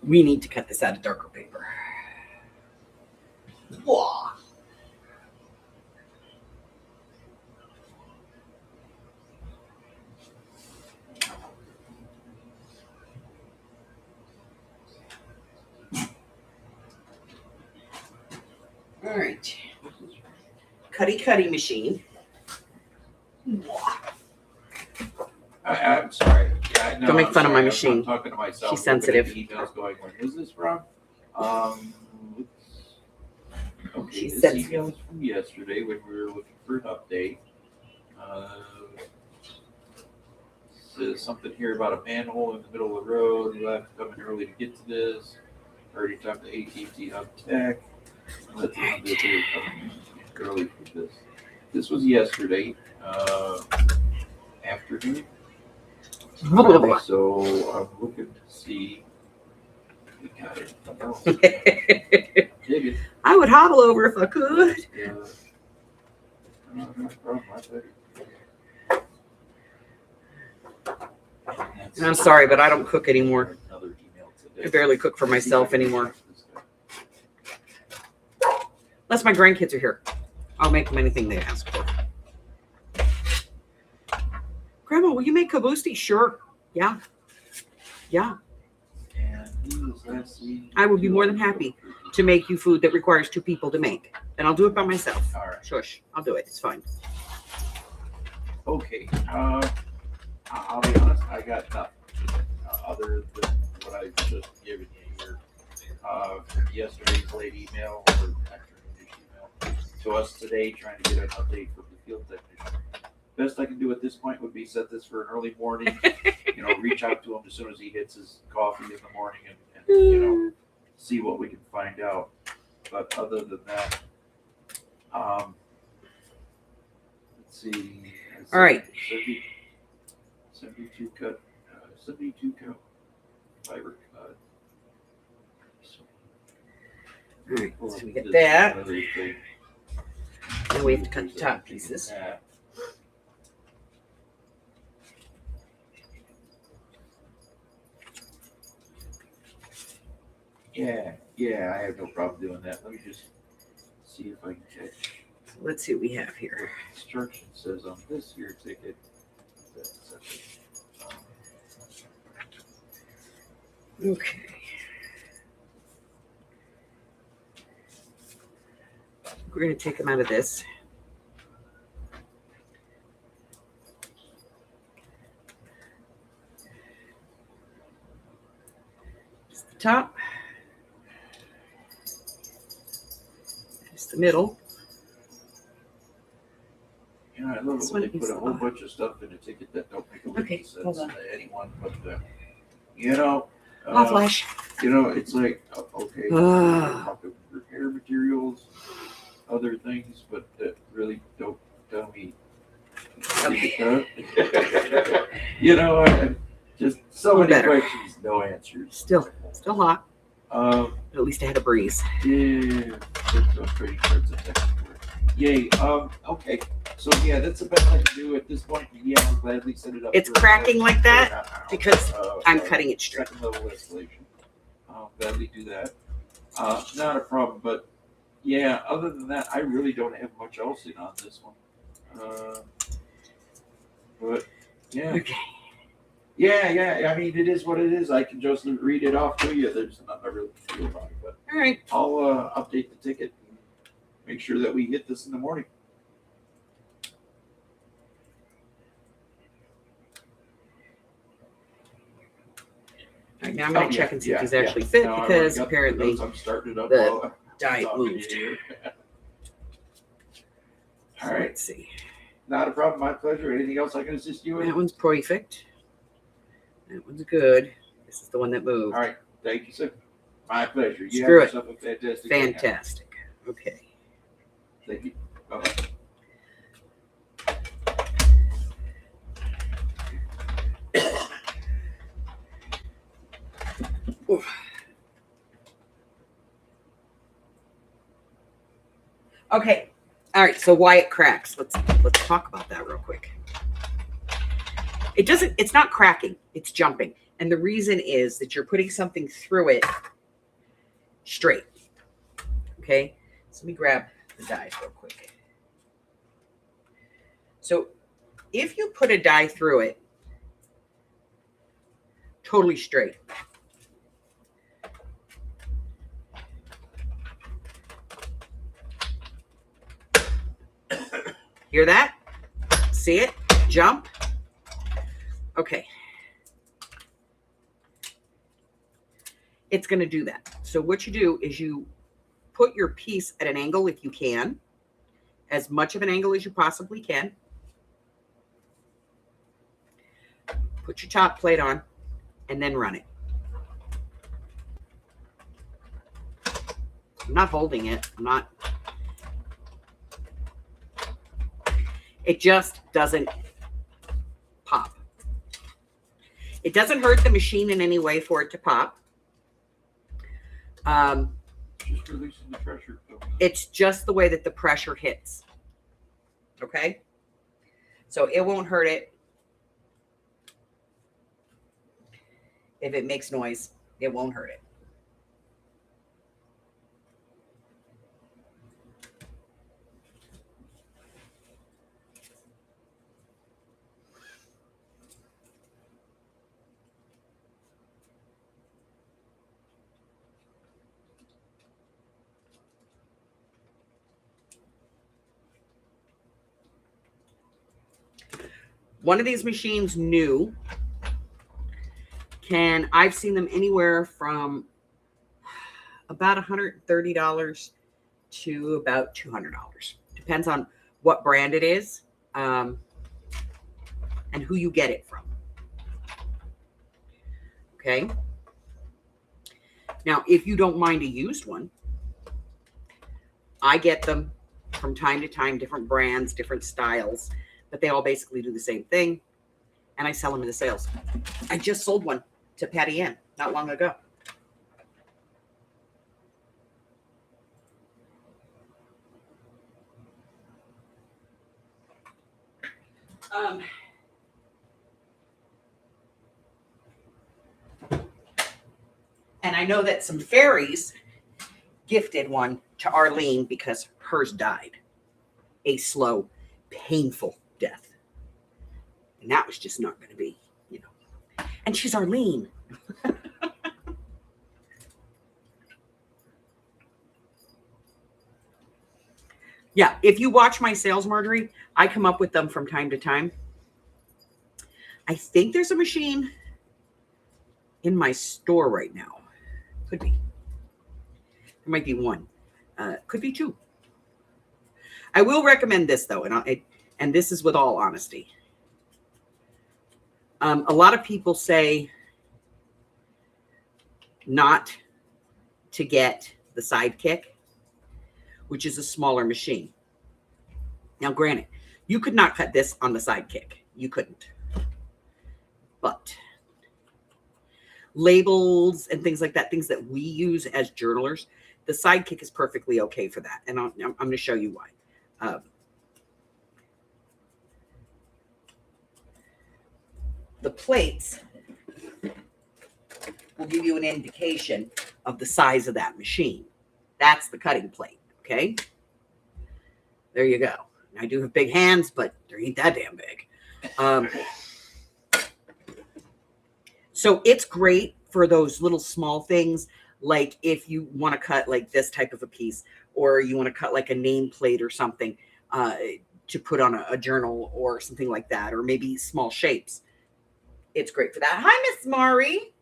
We need to cut this out of darker paper. Whoa. All right. Cutty machine. I'm sorry. Yeah, no, Don't make I'm fun of my sorry. machine. I'm talking to myself. She's looking at sensitive. the emails going, when was this from? Okay, She's this sensitive. email is from yesterday when we were looking for an update. Says something here about a manhole in the middle of the road. We'll have to come in early to get to this. Already talked to AT&T Hub Tech. Let them know that they were coming early for this. This was yesterday afternoon. So I'm looking to see. We got anything else. Dig it. I would hobble over if I could. No problem, my pleasure. And I'm sorry, but I don't cook anymore. Another email today. I barely cook for myself anymore. Unless my grandkids are here. I'll make them anything they ask for. Grandma, will you make kabusti? Sure. Yeah. Yeah. I would be more than happy to make you food that requires 2 people to make. And I'll do it by myself. All right. Shush. I'll do it. It's fine. Okay. I'll be honest. I got nothing other than what I've just given you here. From yesterday's late email or afternoonish email to us today, trying to get an update from the field technician. Best I can do at this point would be set this for an early morning. Reach out to him as soon as he hits his coffee in the morning and see what we can find out. But other than that, let's see. All right. 72 cut, 72 cut fiber cut. All right. So we get that. Other thing. Now we have to cut the top pieces. Yeah, I have no problem doing that. Let me just see if I can catch. So let's see what we have here. What the instruction says on this here ticket. Okay. We're going to take them out of this. Just the top. Just the middle. I love This it when they one put is a whole bunch of stuff in a ticket that don't make a lick Okay, of sense hold on. to anyone, but Hot flash. It's like okay, talking repair materials, other things, but that really don't tell me. Okay. I just so many Better. questions, no answers. Still hot. Um, But at least I had a breeze. yeah, those trading cards and text. Yay. Okay. So yeah, that's the best I can do at this point. Yeah, I'll gladly set it up. It's for- cracking like that because I'm uh, cutting it straight. Second level installation. I'll gladly do that. Not a problem, but yeah, other than that, I really don't have much else in on this one. But yeah. Okay. Yeah. I mean, it is what it is. I can just read it off to you. There's nothing I really can do about it. But All right. I'll update the ticket and make sure that we hit this in the morning. All right, now I'm going to check and see if these actually yeah. fit No, I because already got the apparently notes. I'm starting it up the while I'm dye talking to moved. you here. So All right. let's see. Not a problem. My pleasure. Anything else I can assist you with? That one's perfect. That one's good. This is the one that moved. All right. Thank you, sir. My pleasure. You Screw have it. yourself a fantastic day. Fantastic. Okay. Thank you. Bye-bye. Oof. Okay. All right. So why it cracks? Let's talk about that real quick. It's not cracking. It's jumping. And the reason is that you're putting something through it straight. Okay. So let me grab the dies real quick. So if you put a die through it totally straight, hear that? See it? Jump. Okay. It's going to do that. So what you do is you put your piece at an angle if you can, as much of an angle as you possibly can. Put your top plate on and then run it. I'm not holding it. It just doesn't pop. It doesn't hurt the machine in any way for it to pop. Just releasing the pressure. It's just the way that the pressure hits. Okay? So it won't hurt it. If it makes noise, it won't hurt it. One of these machines new I've seen them anywhere from about $130 to about $200. Depends on what brand it is, and who you get it from. Okay. Now, if you don't mind a used one, I get them from time to time, different brands, different styles, but they all basically do the same thing. And I sell them in the sales. I just sold one to Patty Ann not long ago. And I know that some fairies gifted one to Arlene because hers died a slow, painful death. And that was just not going to be, And she's Arlene. Yeah, if you watch my sales, Marjorie, I come up with them from time to time. I think there's a machine in my store right now. Could be. There might be one. Could be two. I will recommend this, though, and this is with all honesty. A lot of people say not to get the Sidekick, which is a smaller machine. Now, granted, you could not cut this on the Sidekick. You couldn't. But labels and things like that, things that we use as journalers, the Sidekick is perfectly okay for that. And I'm going to show you why. The plates will give you an indication of the size of that machine. That's the cutting plate, okay? There you go. I do have big hands, but they ain't that damn big. So it's great for those little small things, like if you want to cut like this type of a piece, or you want to cut like a nameplate or something to put on a journal or something like that, or maybe small shapes. It's great for that. Hi, Miss Mari.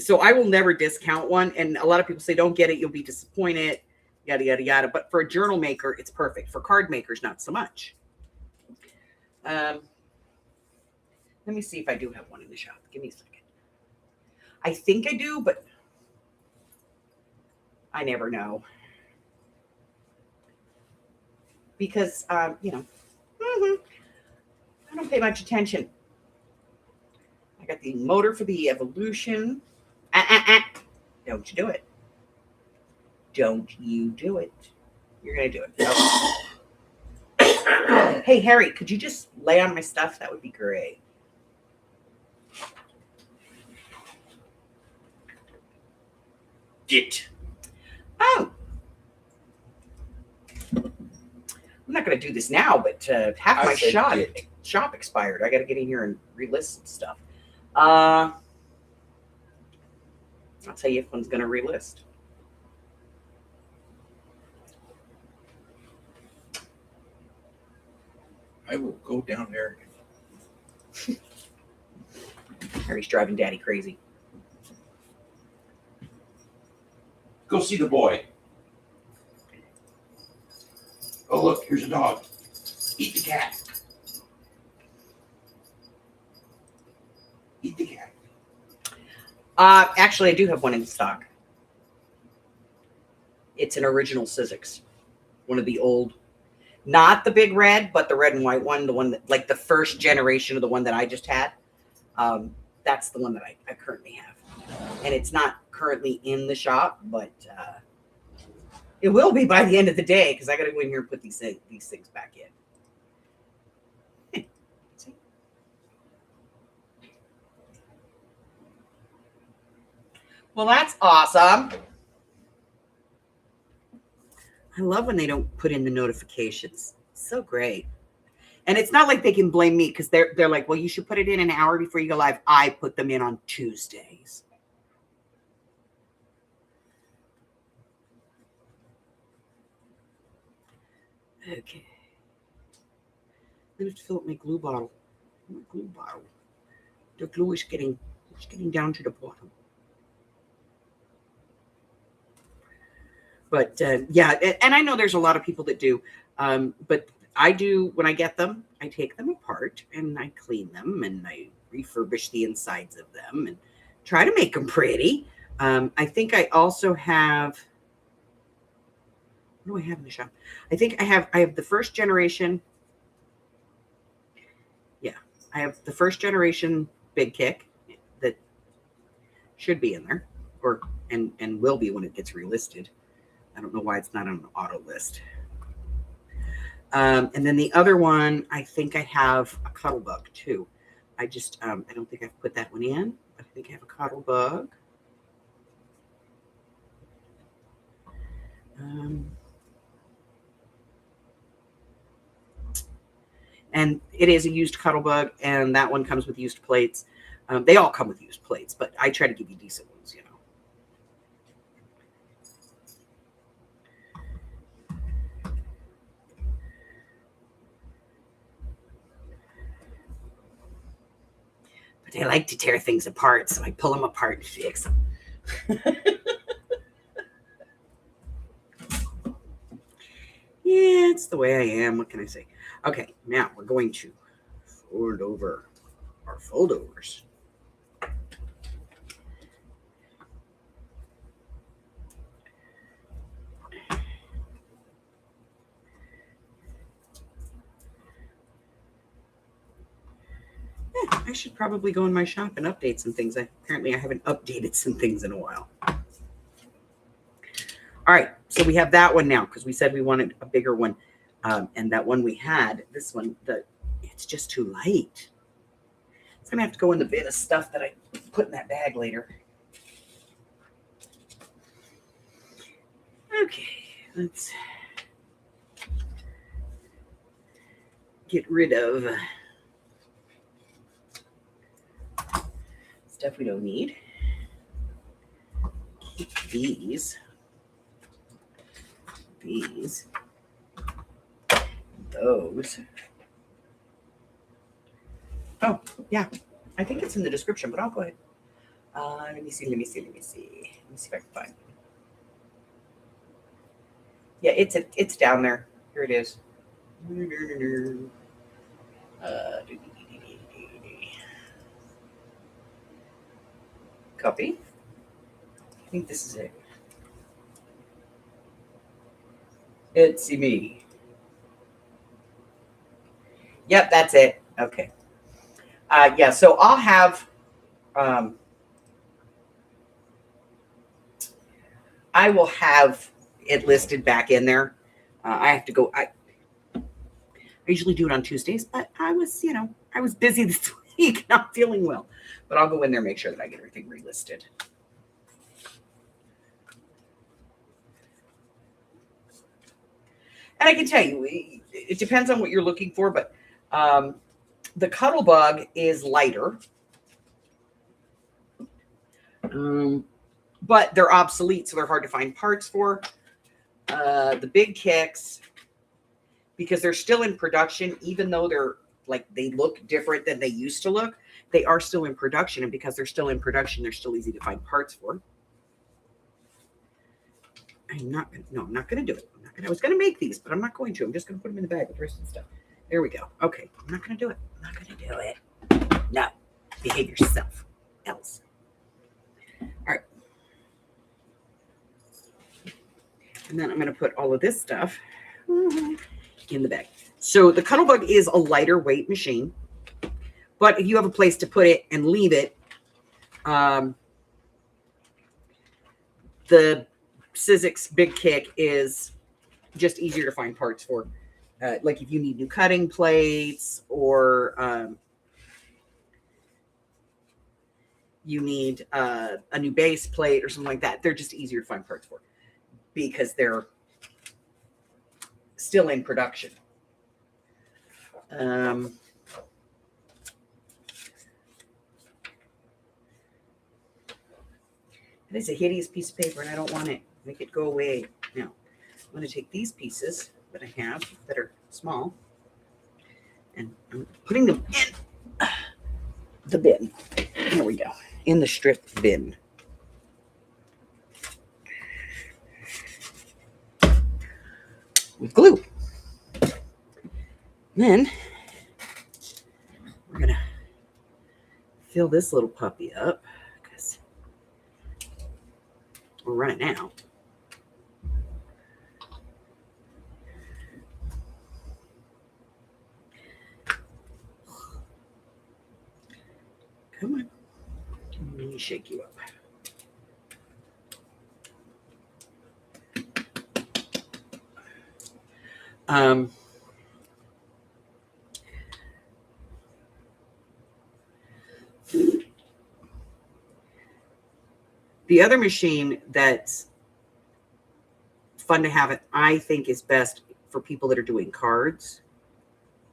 So I will never discount one. And a lot of people say, don't get it, you'll be disappointed, yada, yada, yada. But for a journal maker, it's perfect. For card makers, not so much. Let me see if I do have one in the shop. Give me a second. I think I do, but I never know. Because, I don't pay much attention. I got the motor for the Evolution. Don't you do it. Don't you do it. You're going to do it. Okay. Hey, Harry, could you just lay on my stuff? That would be great. Get. Oh. I'm not going to do this now, but half my shop expired. I got to get in here and relist some stuff. I'll tell you if one's going to relist. I will go down there. Harry's driving Daddy crazy. Go see the boy. Oh, look, here's a dog. Eat the cat. Eat the cat. Actually, I do have one in stock. It's an original Sizzix. One of the old. Not the big red, but the red and white one, the one that like the first generation of the one that I just had. That's the one that I currently have. And it's not currently in the shop, but it will be by the end of the day because I got to go in here and put these things back in. Well, that's awesome. I love when they don't put in the notifications. So great. And it's not like they can blame me because they're like, well, you should put it in an hour before you go live. I put them in on Tuesdays. Okay. I have to fill up my glue bottle. My glue bottle. The glue is getting down to the bottom. But yeah, and I know there's a lot of people that do. But I do, when I get them, I take them apart and I clean them and I refurbish the insides of them and try to make them pretty. I think I also have, what do I have in the shop? I think I have the first generation. Yeah, I have the first generation Big Kick that should be in there and will be when it gets relisted. I don't know why it's not on an auto list. And then the other one, I think I have a cuddle bug too. I just, I don't think I've put that one in, but I think I have a cuddle bug. And it is a used cuddle bug, and that one comes with used plates. They all come with used plates, but I try to give you decent ones, you know. But I like to tear things apart, so I pull them apart and fix them. Yeah, it's the way I am. What can I say? Okay, now we're going to fold over our foldovers. I should probably go in my shop and update some things. Apparently I haven't updated some things in a while. All right, so we have that one now because we said we wanted a bigger one. And that one we had, this one, it's just too light. It's going to have to go in the bin of stuff that I put in that bag later. Okay, let's get rid of stuff we don't need. Keep these, those. Oh, yeah. I think it's in the description, but I'll go ahead. Let me see if I can find it. Yeah, it's down there. Here it is. Copy. I think this is it. It's me. Yep, that's it. Okay. Yeah, so I'll have I will have it listed back in there. I have to go. I usually do it on Tuesdays, but I was busy this week, not feeling well. But I'll go in there and make sure that I get everything relisted. And I can tell you, it depends on what you're looking for, but the cuddle bug is lighter. But they're obsolete, so they're hard to find parts for. The big kicks, because they're still in production, even though they look different than they used to look, they are still in production. And because they're still in production, they're still easy to find parts for. I'm not going to do it. I was going to make these, but I'm not going to. I'm just going to put them in the bag with the rest of the stuff. There we go. Okay. I'm not going to do it. No. Behave yourself. Else. All right. And then I'm going to put all of this stuff in the bag. So the Cuddlebug is a lighter weight machine, but if you have a place to put it and leave it, the Sizzix Big Kick is just easier to find parts for. Like if you need new cutting plates or you need a new base plate or something like that, they're just easier to find parts for because they're still in production. It is a hideous piece of paper and I don't want to make it go away. Now, I'm going to take these pieces that I have that are small and I'm putting them in the bin. Here we go. In the strip bin. With glue. Then we're going to fill this little puppy up because we're running out. Come on. Let me shake you up. The other machine that's fun to have, I think is best for people that are doing cards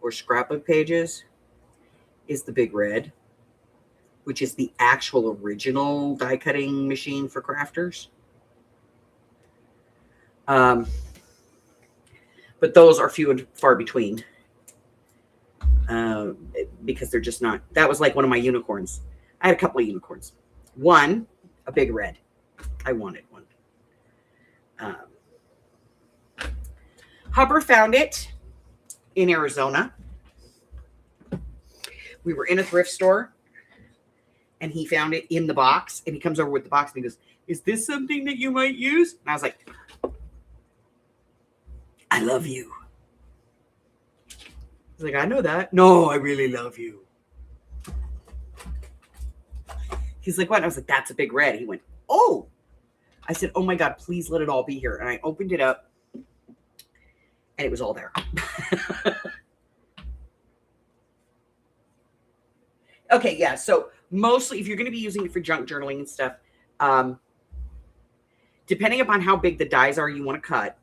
or scrapbook pages, is the Big Red, which is the actual original die cutting machine for crafters. But those are few and far between because they're just not. That was like one of my unicorns. I had a couple of unicorns. One, a Big Red. I wanted one. Hubber found it in Arizona. We were in a thrift store and he found it in the box and he comes over with the box and he goes, "Is this something that you might use?" And I was like, "I love you." He's like, "I know that." "No, I really love you." He's like, "What?" And I was like, "That's a Big Red." He went, "Oh." I said, "Oh my God, please let it all be here." And I opened it up and it was all there. Okay, yeah. So mostly if you're going to be using it for junk journaling and stuff, depending upon how big the dies are you want to cut,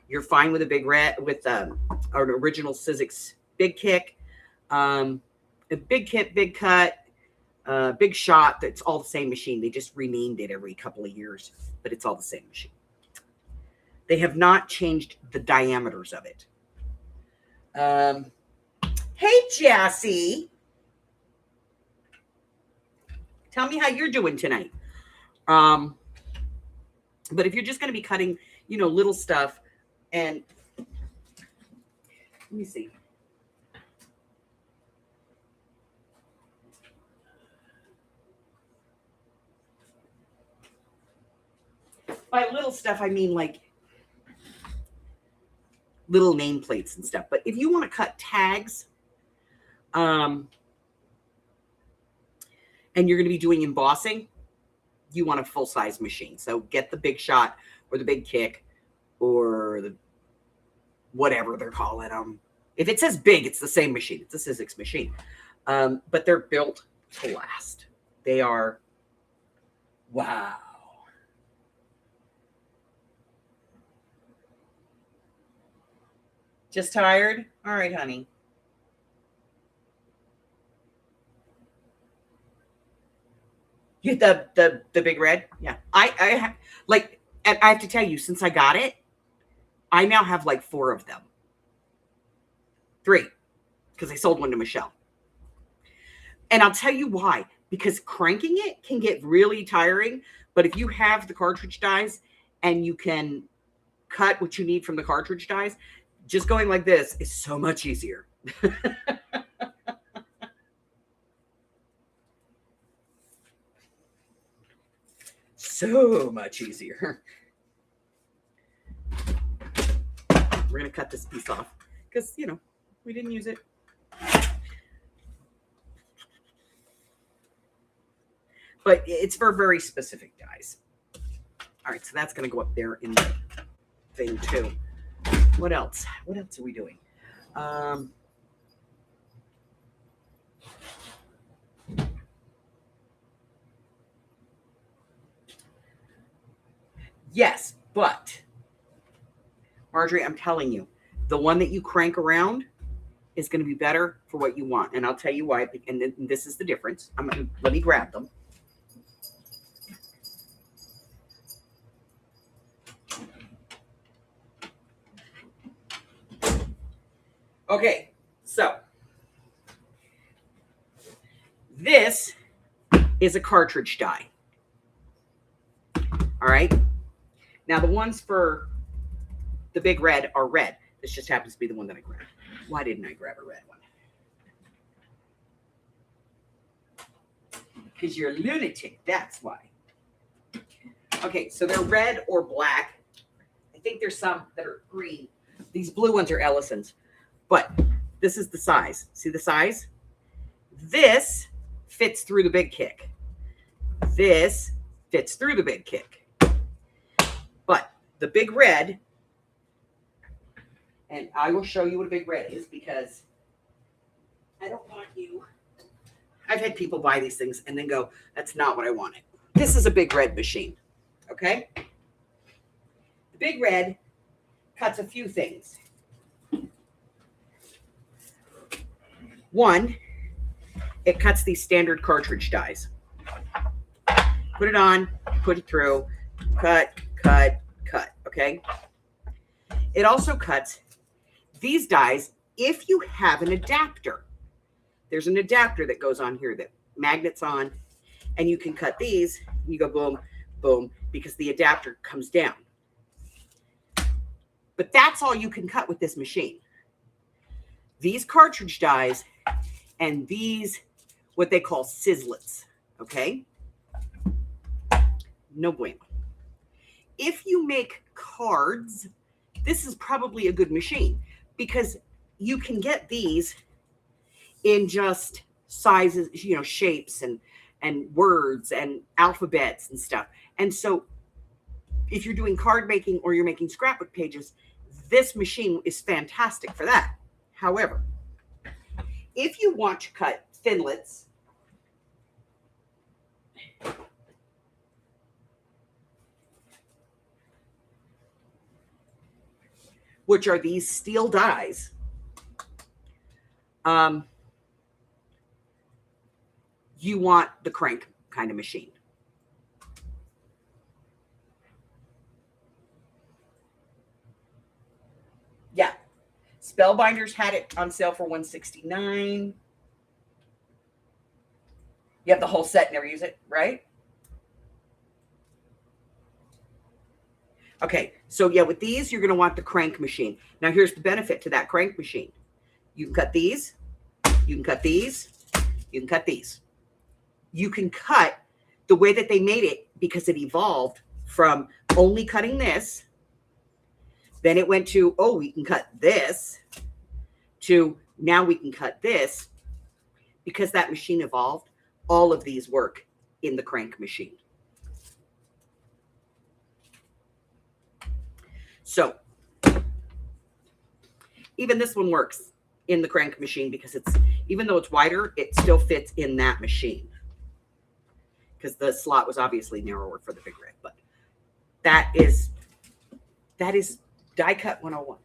you're fine with a Big Red, with an original Sizzix Big Kick, a Big Kit, Big Cut, Big Shot. That's all the same machine. They just renamed it every couple of years, but it's all the same machine. They have not changed the diameters of it. Hey, Jassy. Tell me how you're doing tonight. But if you're just going to be cutting, little stuff, and let me see. By little stuff, I mean like little nameplates and stuff. But if you want to cut tags, and you're going to be doing embossing, you want a full-size machine. So get the Big Shot or the Big Kick or the whatever they're calling them. If it says big, it's the same machine. It's a Sizzix machine. But they're built to last. They are, wow. Just tired? All right, honey. You the Big Red? Yeah. I like, and I have to tell you, since I got it, I now have like 4 of them. 3, because I sold one to Michelle. And I'll tell you why. Because cranking it can get really tiring. But if you have the cartridge dies and you can cut what you need from the cartridge dies, just going like this is so much easier. So much easier. We're going to cut this piece off because, you know, we didn't use it. But it's for very specific dies. All right, so that's going to go up there in the thing too. What else? What else are we doing? Yes, but Marjorie, I'm telling you, the one that you crank around is going to be better for what you want. And I'll tell you why. And this is the difference. Let me grab them. Okay, so this is a cartridge die. All right. Now the ones for the big red are red. This just happens to be the one that I grabbed. Why didn't I grab a red one? Because you're a lunatic. That's why. Okay, so they're red or black. I think there's some that are green. These blue ones are Ellison's. But this is the size. See the size? This fits through the big kick. This fits through the big kick. But the big red, and I will show you what a big red is because I don't want you. I've had people buy these things and then go, that's not what I wanted. This is a big red machine. Okay? The big red cuts a few things. One, it cuts these standard cartridge dies. Put it on, put it through, cut, cut, cut, okay? It also cuts these dies if you have an adapter. There's an adapter that goes on here that magnets on, and you can cut these, and you go boom, boom, because the adapter comes down. But that's all you can cut with this machine. These cartridge dies and these, what they call sizzlets, okay? No bueno. If you make cards, this is probably a good machine because you can get these in just sizes, you know, shapes and words and alphabets and stuff. And so if you're doing card making or you're making scrapbook pages, this machine is fantastic for that. However, if you want to cut thinlets, which are these steel dies, you want the crank kind of machine. Yeah. Spellbinders had it on sale for $169. You have the whole set, never use it, right? Okay, so yeah, with these, you're going to want the crank machine. Now, here's the benefit to that crank machine. You can cut these, you can cut these, you can cut these. You can cut the way that they made it because it evolved from only cutting this. Then it went to, oh, we can cut this, to now we can cut this. Because that machine evolved, all of these work in the crank machine. So even this one works in the crank machine because it's, even though it's wider, it still fits in that machine. Because the slot was obviously narrower for the big red, but that is die cut 101.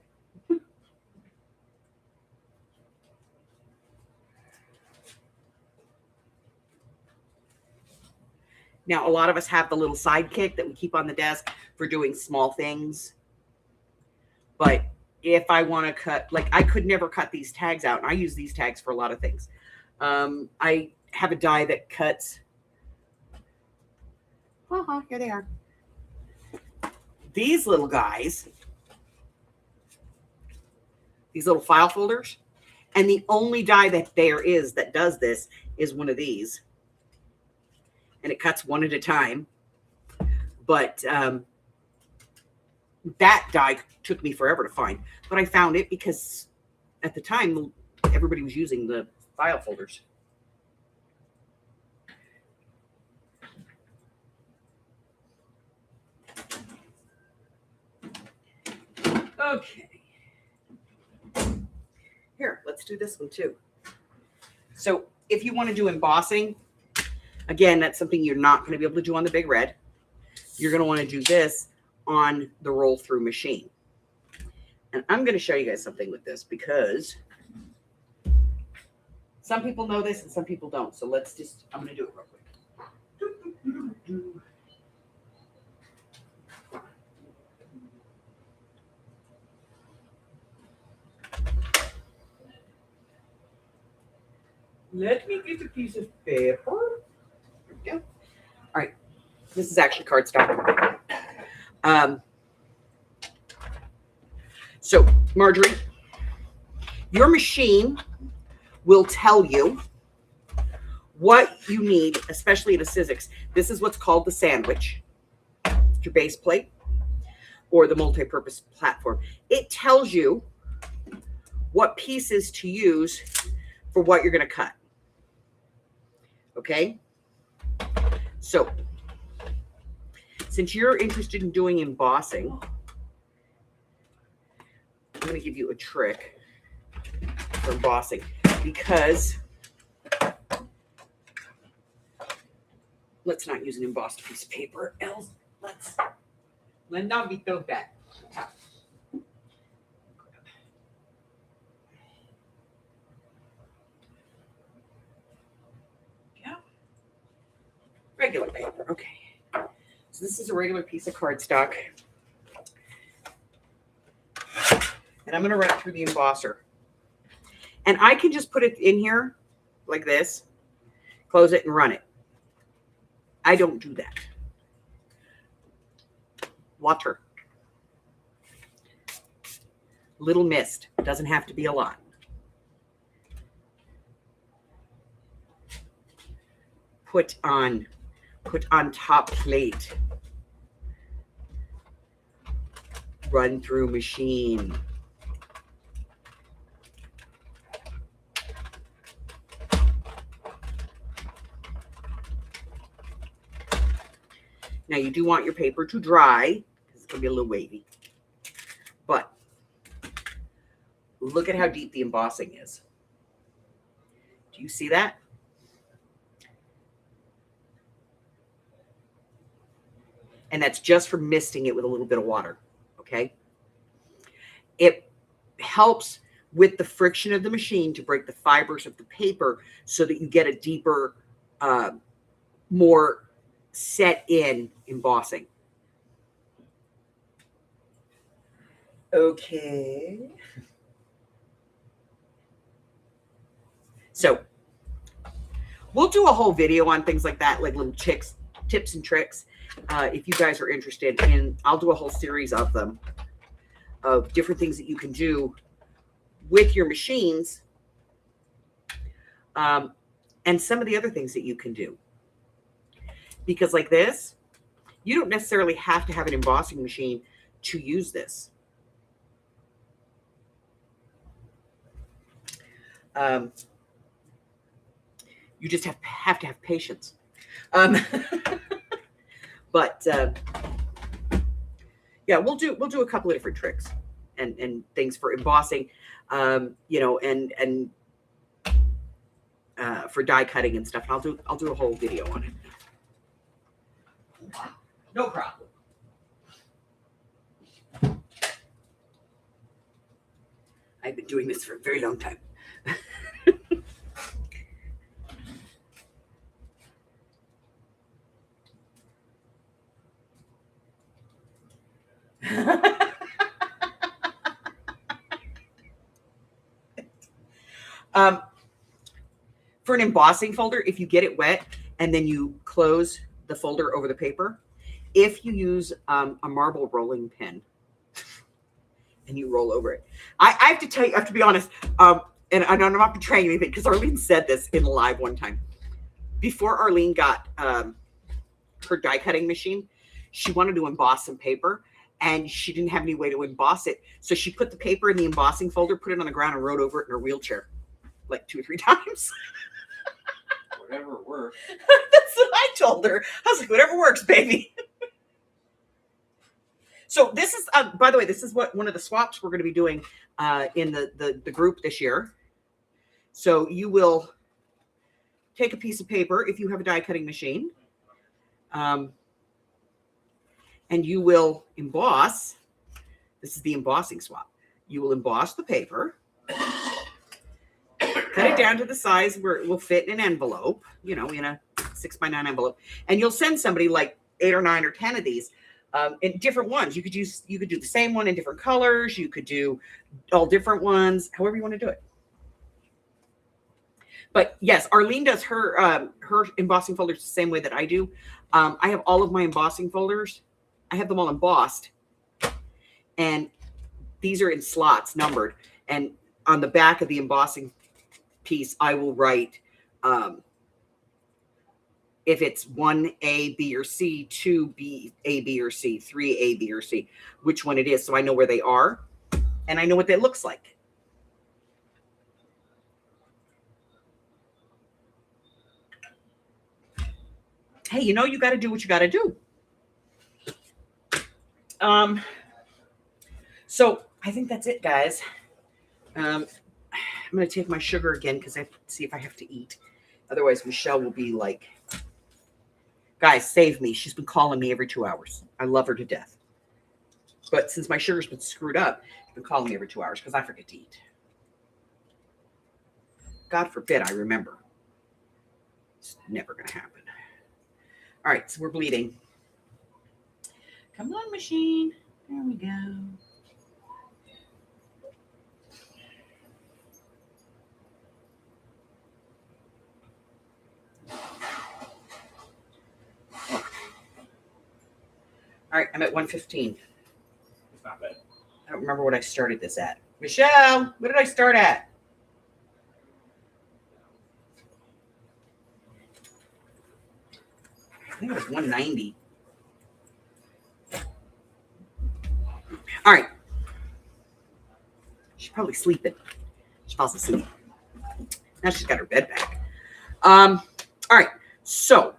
Now, a lot of us have the little sidekick that we keep on the desk for doing small things. But if I want to cut, like I could never cut these tags out. And I use these tags for a lot of things. I have a die that cuts. Here they are. These little guys. These little file folders. And the only die that there is that does this is one of these. And it cuts one at a time. But that die took me forever to find, but I found it because at the time everybody was using the file folders. Okay. Here, let's do this one too. So if you want to do embossing, again, that's something you're not going to be able to do on the Big Red. You're going to want to do this on the roll through machine. And I'm going to show you guys something with this because some people know this and some people don't. So let's just, I'm going to do it real quick. Let me get a piece of paper. There we go. All right. This is actually cardstock. So, Marjorie, your machine will tell you what you need, especially in a Sizzix. This is what's called the sandwich, your base plate, or the multi-purpose platform. It tells you what pieces to use for what you're going to cut. Okay? So, since you're interested in doing embossing, I'm going to give you a trick for embossing because let's not use an embossed piece of paper. Else, let's not be so bad. Yeah. Regular paper. Okay. So this is a regular piece of cardstock. And I'm going to run it through the embosser. And I can just put it in here like this, close it and run it. I don't do that. Water. Little mist. Doesn't have to be a lot. Put on top plate. Run through machine. Now you do want your paper to dry because it's going to be a little wavy. But look at how deep the embossing is. Do you see that? And that's just for misting it with a little bit of water. Okay? It helps with the friction of the machine to break the fibers of the paper so that you get a deeper, more set in embossing. Okay. So we'll do a whole video on things like that, like little tips and tricks. If you guys are interested, and I'll do a whole series of them, of different things that you can do with your machines, and some of the other things that you can do. Because like this, you don't necessarily have to have an embossing machine to use this. You just have to have patience. But yeah, we'll do a couple of different tricks and things for embossing, you know, and for die cutting and stuff. And I'll do a whole video on it. No problem. I've been doing this for a very long time. For an embossing folder, if you get it wet and then you close the folder over the paper, if you use a marble rolling pin and you roll over it, I have to tell you, I have to be honest, and I'm not betraying anything because Arlene said this in live one time. Before Arlene got her die cutting machine, she wanted to emboss some paper, and she didn't have any way to emboss it. So she put the paper in the embossing folder, put it on the ground, and wrote over it in her wheelchair like 2 or 3 times. Whatever works. That's what I told her. I was like, whatever works, baby. So this is, by the way, this is what one of the swaps we're going to be doing in the group this year. So you will take a piece of paper if you have a die cutting machine, and you will emboss. This is the embossing swap. You will emboss the paper, cut it down to the size where it will fit in an envelope, in a 6x9 envelope, and you'll send somebody like 8 or 9 or 10 of these. In different ones. You could do the same one in different colors. You could do all different ones, however you want to do it. But yes, Arlene does her embossing folders the same way that I do. I have all of my embossing folders. I have them all embossed, and these are in slots numbered. And on the back of the embossing piece, I will write if it's 1A, B, or C, 2B, A, B, or C, 3A, B, or C, which one it is, so I know where they are, and I know what that looks like. Hey, you got to do what you got to do. So I think that's it, guys. I'm going to take my sugar again because I have to see if I have to eat. Otherwise, Michelle will be like, guys, save me. She's been calling me every 2 hours. I love her to death. But since my sugar's been screwed up, she's been calling me every 2 hours because I forget to eat. God forbid I remember. It's never going to happen. All right, so we're bleeding. Come on, machine. There we go. All right, I'm at 115. It's not bad. I don't remember what I started this at. Michelle, what did I start at? I think it was 190. All right. She's probably sleeping. She falls asleep. Now she's got her bed back. All right. So,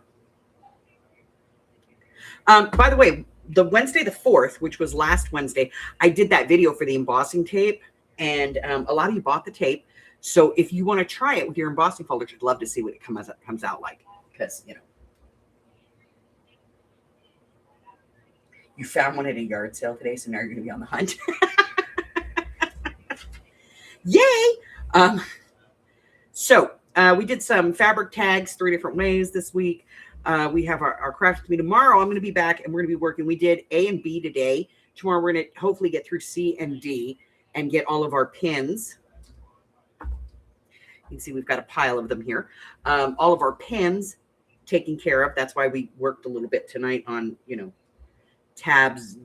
by the way, the Wednesday the 4th, which was last Wednesday, I did that video for the embossing tape, and a lot of you bought the tape. So if you want to try it with your embossing folders, I'd love to see what it comes out like, because you found one at a yard sale today, so now you're going to be on the hunt. Yay! So we did some fabric tags 3 different ways this week. We have our craft with me tomorrow. I'm going to be back and we're going to be working. We did A and B today. Tomorrow we're going to hopefully get through C and D and get all of our pins. You can see we've got a pile of them here. All of our pins taken care of. That's why we worked a little bit tonight on, tabs,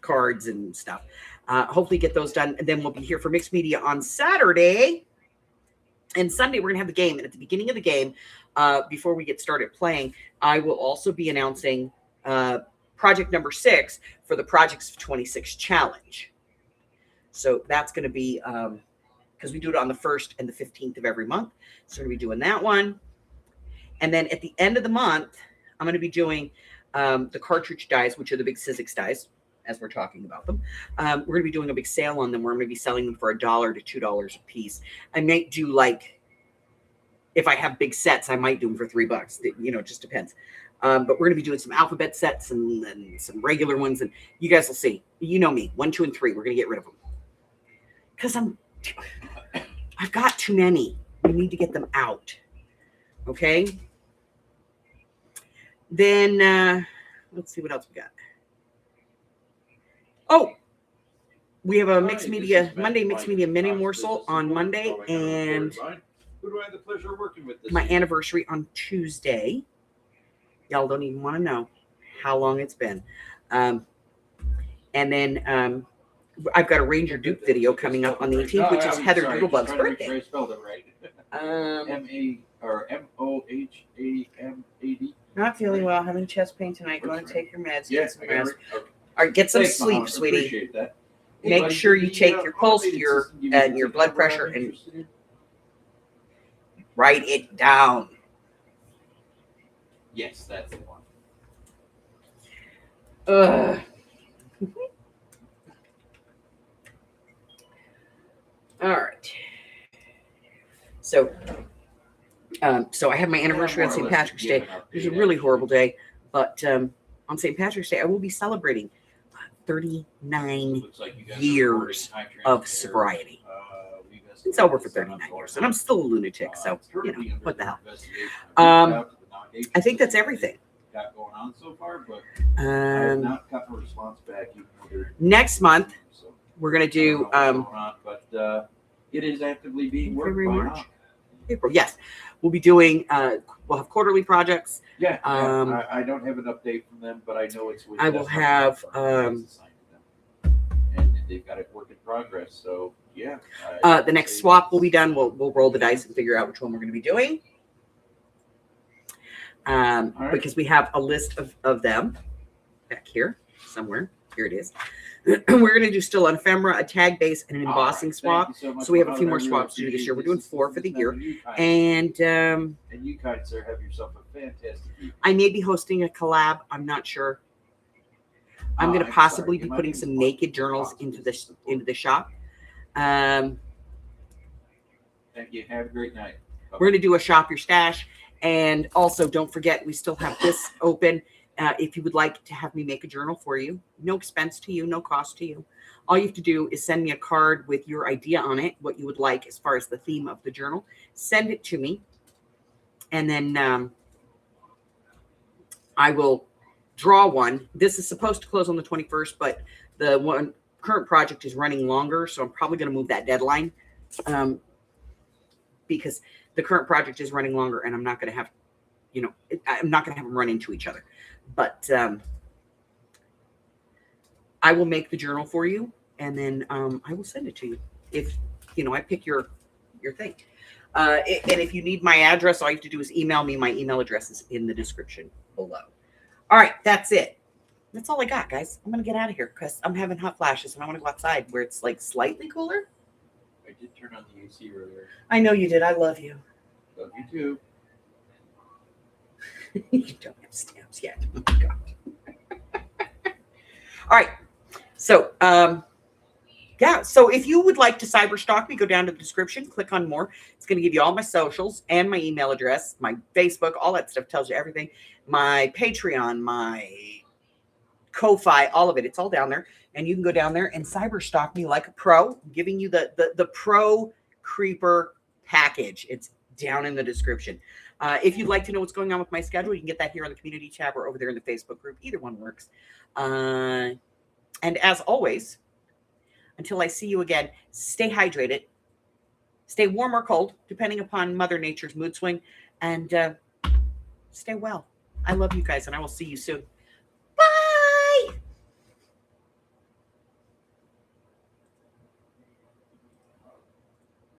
cards, and stuff. Hopefully get those done. And then we'll be here for mixed media on Saturday. And Sunday, we're going to have the game. And at the beginning of the game, before we get started playing, I will also be announcing project number 6 for the Projects of 26 challenge. So that's going to be, because we do it on the 1st and the 15th of every month. So we're going to be doing that one. And then at the end of the month, I'm going to be doing the cartridge dies, which are the big Sizzix dies, as we're talking about them. We're going to be doing a big sale on them. We're going to be selling them for $1 to $2 a piece. I might do if I have big sets, I might do them for $3. It just depends. But we're going to be doing some alphabet sets and some regular ones. And you guys will see. You know me. 1, 2, and 3. We're going to get rid of them. Because I've got too many. We need to get them out. Okay? Then, let's see what else we got. Oh, we have a mixed media, Monday mixed media mini morsel on Monday, and who do I have the pleasure of working with this my evening? anniversary on Tuesday. Y'all don't even want to know how long it's been. And then I've got a Ranger Duke video coming up on the 18th, which is Heather Doodlebug's birthday. I spelled it right. M-A or M-O-H-A-M-A-D. Not feeling well, having chest pain tonight. Going to take your meds. Yeah, Get some I got it rest. right. Okay. All right, get some Thanks, sleep, Mom. sweetie. Appreciate that. Make buddy, sure did you the, take your pulse, automated your system give you and the your blood cover I'm pressure, and interested in? write it down. Yes, that's the one. Ugh. All right. So I have my anniversary on More or St. less Patrick's to give Day. an It was a update, really actually. horrible day, but on St. Patrick's Day, I will be celebrating 39 Looks like you guys are years recording of high sobriety. We've It's over for estimated 39 years, $7 and I'm still a lunatic, so, it's currently under what the their hell. investigation. I've Um, reached out to the non-agents I think that's to see what everything. they've got going on so far, but I have Um, not gotten a response back. Even though they're- next month, so we're going to I don't know do what's going on, but it is actively being worked February, by March? now. April. Yes, we'll be doing, we'll have quarterly projects. Yeah, Um, I don't have an update from them, but I know it's with I will that's have, assigned to them. And they've got a work in progress. So yeah. The next swap will be done. We'll roll the dice and figure out which one we're going to be doing. All right. Because we have a list of them back here somewhere. Here it is. We're going to do still an ephemera, a tag base, and an embossing swap. So we have a few more swaps to do this year. We're doing 4 for the year. And And you kind sir have yourself a fantastic evening. I may be hosting a collab. I'm not sure. I'm going to I'm possibly sorry. be My putting name's some Mark. naked journals into the shop. Thank you. Have a great night. Bye-bye. We're going to do a shop your stash. And also, don't forget, we still have this open. If you would like to have me make a journal for you, no expense to you, no cost to you. All you have to do is send me a card with your idea on it, what you would like as far as the theme of the journal. Send it to me. And then I will draw one. This is supposed to close on the 21st, but the current project is running longer. So I'm probably going to move that deadline because the current project is running longer and I'm not going to have, I'm not going to have them run into each other. But I will make the journal for you, and then I will send it to you if I pick your thing. And if you need my address, all you have to do is email me. My email address is in the description below. All right, that's it. That's all I got, guys. I'm gonna get out of here because I'm having hot flashes and I want to go outside where it's like slightly cooler. I did turn on the AC earlier. I know you did. I love you. Love you too. You don't have stamps yet. Oh my God. All right. So, yeah. So if you would like to cyber stalk me, go down to the description, click on more. It's going to give you all my socials and my email address, my Facebook, all that stuff tells you everything. My Patreon, my Ko-Fi, all of it. It's all down there. And you can go down there and cyber stalk me like a pro. I'm giving you the pro creeper package. It's down in the description. If you'd like to know what's going on with my schedule, you can get that here on the community tab or over there in the Facebook group. Either one works. And as always, until I see you again, stay hydrated, stay warm or cold, depending upon Mother Nature's mood swing, and stay well. I love you guys, and I will see you soon.